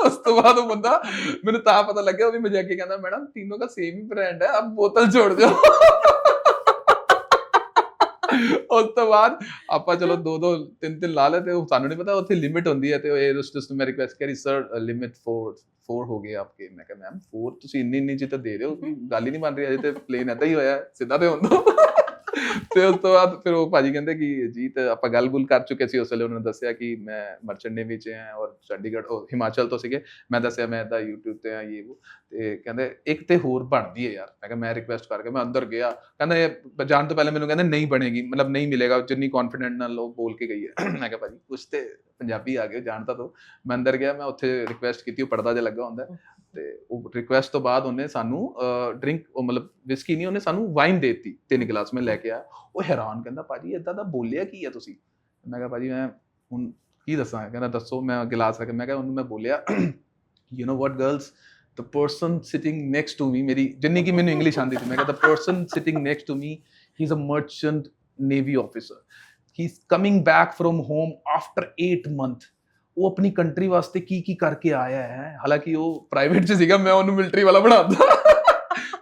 ਉਸ ਤੋਂ ਬਾਅਦ ਉਹ ਬੰਦਾ ਮੈਨੂੰ ਤਾਂ ਪਤਾ ਲੱਗਿਆ ਉਹ ਵੀ ਮਜ਼ਾਕ ਕੇ ਕਹਿੰਦਾ ਮੈਡਮ तीनों का सेम ही ब्रांड है अब बोतल छोड़ दो। ਉਸ ਤੋਂ ਬਾਅਦ ਆਪਾਂ ਚਲੋ 2 3 ਲਾ ਲਏ ਤੇ ਸਾਨੂੰ ਨਹੀਂ ਪਤਾ ਉੱਥੇ ਲਿਮਿਟ ਹੁੰਦੀ ਹੈ ਤੇ 에ਅਰਹੋਸਟੈਸ ਨੂੰ ਮੈਂ ਰਿਕੁਐਸਟ ਕਰੀ ਸਰ ਲਿਮਿਟ 4 ਹੋ ਗਏ ਆਪਕੇ। ਮੈਂ ਕਿਹਾ ਮੈਮ 4 ਤੁਸੀਂ ਇੰਨੀ ਚੀਜ਼ ਤਾਂ ਦੇ ਰਹੇ ਹੋ ਗੱਲ ਹੀ ਨਹੀਂ ਬਣ ਰਹੀ ਅਜੇ ਤੇ ਪਲੇਨ ਏਦਾਂ ਹੀ ਹੋਇਆ ਸਿੱਧਾ ਤੇ ਹੁੰਦਾ। ਤੇ ਉਸ ਤੋਂ ਬਾਅਦ ਫਿਰ ਉਹ ਭਾਜੀ ਕਹਿੰਦੇ ਕਿ ਜੀ ਤੇ ਆਪਾਂ ਗੱਲ-ਗੁਲ ਕਰ ਚੁੱਕੇ ਸੀ ਉਸ ਵੇਲੇ ਉਹਨਾਂ ਨੇ ਦੱਸਿਆ ਕਿ ਮੈਂ ਮਰਚੈਂਟ ਨੇਵੀ 'ਚ ਹਾਂ ਔਰ ਚੰਡੀਗੜ੍ਹ ਹਿਮਾਚਲ ਤੋਂ ਸੀਗੇ। ਮੈਂ ਦੱਸਿਆ ਮੈਂ ਇੱਦਾਂ YouTube ਤੇ ਆ ਇਹ ਤੇ ਕਹਿੰਦੇ ਇੱਕ ਤੇ ਹੋਰ ਬਣਦੀ ਹੈ ਯਾਰ। ਮੈਂ ਕਿਹਾ ਮੈਂ ਰਿਕੁਐਸਟ ਕਰਕੇ ਮੈਂ ਅੰਦਰ ਗਿਆ ਕਹਿੰਦਾ ਇਹ ਜਾਣ ਤੋਂ ਪਹਿਲੇ ਮੈਨੂੰ ਕਹਿੰਦੇ ਨਹੀਂ ਬਣੇਗੀ ਮਤਲਬ ਨਹੀਂ ਮਿਲੇਗਾ ਜਿੰਨੀ ਕੌਨਫੀਡੈਂਟ ਨਾਲ ਉਹ ਬੋਲ ਕੇ ਗਈ ਹੈ। ਮੈਂ ਕਿਹਾ ਭਾਜੀ ਕੁਛ ਤੇ ਪੰਜਾਬੀ ਆ ਗਏ ਜਾਣਦਾ ਤੋਂ ਮੈਂ ਅੰਦਰ ਗਿਆ ਮੈਂ ਉੱਥੇ ਰਿਕੁਐਸਟ ਕੀਤੀ ਉਹ ਪਰਦਾ ਜਿਹਾ ਲੱਗਾ ਹੁੰਦਾ ਤੇ ਉਹ ਰਿਕੁਐਸਟ ਤੋਂ ਬਾਅਦ ਉਹਨੇ ਸਾਨੂੰ ਡਰਿੰਕ ਉਹ ਮਤਲਬ ਵਿਸਕੀ ਨਹੀਂ ਉਹਨੇ ਸਾਨੂੰ ਵਾਈਨ ਦੇ ਦਿੱਤੀ 3 ਗਲਾਸ ਮੈਂ ਲੈ ਕੇ ਆਇਆ। ਉਹ ਹੈਰਾਨ ਕਹਿੰਦਾ ਭਾਜੀ ਏਦਾਂ ਦਾ ਬੋਲਿਆ ਕੀ ਹੈ ਤੁਸੀਂ? ਮੈਂ ਕਿਹਾ ਭਾਜੀ ਮੈਂ ਹੁਣ ਕੀ ਦੱਸਾਂ ਕਹਿੰਦਾ ਦੱਸੋ ਮੈਂ ਗਿਲਾਸ ਰੱਖ ਮੈਂ ਕਿਹਾ ਉਹਨੂੰ ਮੈਂ ਬੋਲਿਆ you know what girls the person sitting next to me ਮੇਰੀ ਜਿੰਨੀ ਕਿ ਮੈਨੂੰ ਇੰਗਲਿਸ਼ ਆਉਂਦੀ ਸੀ ਮੈਂ ਕਿਹਾ the person sitting next to me he's a merchant navy officer he's coming back from home after 8 months ਉਹ ਆਪਣੀ ਕੰਟਰੀ ਵਾਸਤੇ ਕੀ ਕਰਕੇ ਆਇਆ ਹੈ ਹਾਲਾਂਕਿ ਉਹ ਪ੍ਰਾਈਵੇਟ 'ਚ ਸੀਗਾ ਮੈਂ ਉਹਨੂੰ ਮਿਲਟਰੀ ਵਾਲਾ ਬਣਾਉਂਦਾ।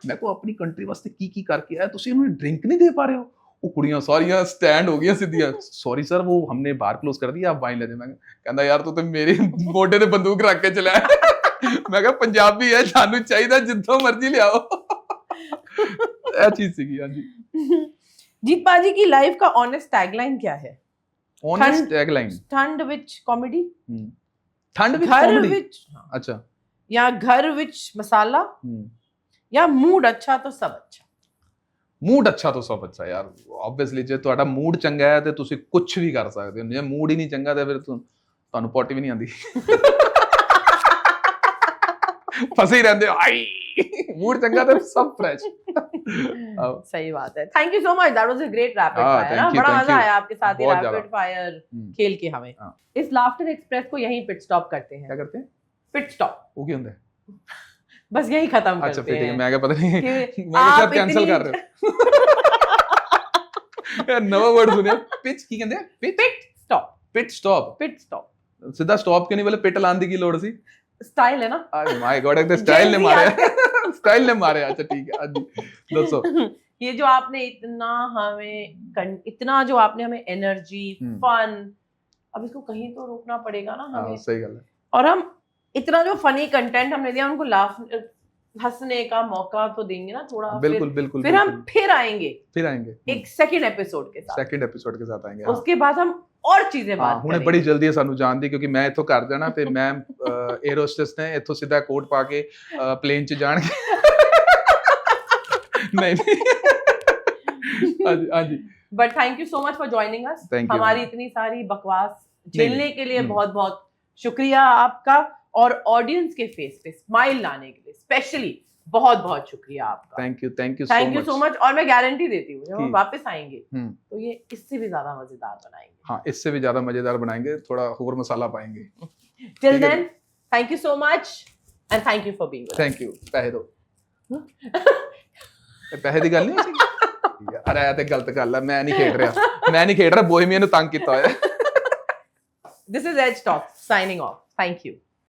ਮੈਂ ਕੋ ਆਪਣੀ ਕੰਟਰੀ ਵਾਸਤੇ ਕੀ ਕਰਕੇ ਆਇਆ ਤੁਸੀਂ ਉਹਨੂੰ ਡਰਿੰਕ ਨਹੀਂ ਦੇ ਪਾ ਰਹੇ ਹੋ? ਉਹ ਕੁੜੀਆਂ ਸਾਰੀਆਂ ਸਟੈਂਡ ਹੋ ਗਈਆਂ ਸਿੱਧੀਆਂ, ਸੌਰੀ ਸਰ ਉਹ हमने बार क्लोज कर दिया आप वाइन ले लें। मैं ਕਹਿੰਦਾ ਯਾਰ ਤੂੰ ਤੇ ਮੇਰੇ ਮੋਢੇ ਤੇ ਬੰਦੂਕ ਰੱਖ ਕੇ ਚਲਾ ਮੈਂ ਕਿਹਾ ਪੰਜਾਬੀ ਹੈ ਸਾਨੂੰ ਚਾਹੀਦਾ ਜਿੱਥੋਂ ਮਰਜ਼ੀ ਲਿਆਓ। ਇਹ ਚੀਜ਼ ਸੀਗੀ। ਹਾਂਜੀ जीत पाजी की लाइफ का ऑनेस्ट टैगलाइन क्या है? ऑनेस्ट टैगलाइन ठंड विच कॉमेडी, ठंड विच घर कॉमेडी। विच अच्छा या घर विच मसाला, या मूड अच्छा तो सब अच्छा। ਮੂਡ ਅੱਛਾ ਤਾਂ ਸਭ ਅੱਛਾ ਯਾਰ, ਆਬਵੀਅਸਲੀ ਜੇ ਤੁਹਾਡਾ ਮੂਡ ਚੰਗਾ ਹੈ ਤੇ ਤੁਸੀਂ ਕੁਝ ਵੀ ਕਰ ਸਕਦੇ ਹੋ, ਜੇ ਮੂਡ ਹੀ ਨਹੀਂ ਚੰਗਾ ਤੇ ਫਿਰ ਤੁਹਾਨੂੰ ਪੋਟੀ ਵੀ ਨਹੀਂ ਆਉਂਦੀ। ਫਸੇ ਹੀ ਰਹਿੰਦੇ ਹੋ, ਆਈ मूड चंगा तो सब फ्रेश। सही बात है। Thank you so much, that was a great rapid fire ना, बड़ा मजा आया आपके साथ ये रैपिड फायर खेल के। हमें इस लाफ्टर एक्सप्रेस को यहीं पिट स्टॉप करते हैं। क्या करते हैं? पिट स्टॉप वो क्या होता है? बस यही खत्म करते हैं। अच्छा फिर ठीक है, मैं क्या पता नहीं कि मैं शायद कैंसिल कर रहे हो। यार नवा वर्ड सुनिया, पिच की कहंदे pit stop. Pit stop, pit stop सीधा स्टॉप क्यों नहीं बोले? पिट लाने की लोड़ सी। स्टाइल है ना। माय गॉड, एक स्टाइल ने मारे, स्टाइल ने मारे। अच्छा ठीक है, दोस्तों ये जो आपने इतना जो आपने हमें एनर्जी, फन, अब इसको कहीं तो रोकना पड़ेगा ना हमें। सही गल है। और हम इतना जो फनी कंटेंट हमने दिया, उनको लाफ हंसने का मौका तो देंगे ना थोड़ा। बिल्कुल बिल्कुल। फिर हम फिर आएंगे एक सेकंड एपिसोड के साथ। सेकंड एपिसोड के साथ आएंगे। उसके बाद हम और चीजें बात ਹੁਣੇ ਬੜੀ ਜਲਦੀ ਹੈ ਸਾਨੂੰ ਜਾਣ ਦੀ, ਕਿਉਂਕਿ ਮੈਂ ਇੱਥੋਂ ਘਰ ਜਾਣਾ ਤੇ ਮੈਂ 에ਅਰ ਹੋਸਟੈਸ ਨੇ ਇੱਥੋਂ ਸਿੱਧਾ ਕੋਟ ਪਾ ਕੇ ਪਲੇਨ 'ਚ ਜਾਣਗੇ। नहीं हां but thank you so much for joining us. हमारी इतनी सारी बकवास झेलने के लिए बहुत बहुत शुक्रिया आपका, और ऑडियंस के फेस पे स्माइल लाने के लिए स्पेशली बहुत बहुत शुक्रिया आपका। Thank you so much. और मैं गारंटी देती हूँ जब हम वापस आएंगे तो ये इससे भी ज्यादा मजेदार बनाएंगे। हाँ, इससे भी ज्यादा मजेदार बनाएंगे, थोड़ा और मसाला पाएंगे। Till then thank you so much and thank you for being with us. Thank you. पैसे दो। ਪੈਸੇ ਦੀ ਗੱਲ ਨਹੀਂ। ਅਰੇ ਇਹ ਤੇ ਗਲਤ ਗੱਲ ਹੈ, ਮੈਂ ਨਹੀਂ ਖੇਡ ਰਿਹਾ ਬੋਹੀਮੀਅਨ ਨੂੰ ਤੰਗ ਕੀਤਾ ਹੋਇਆ। This is Edge Talk signing off. Thank you.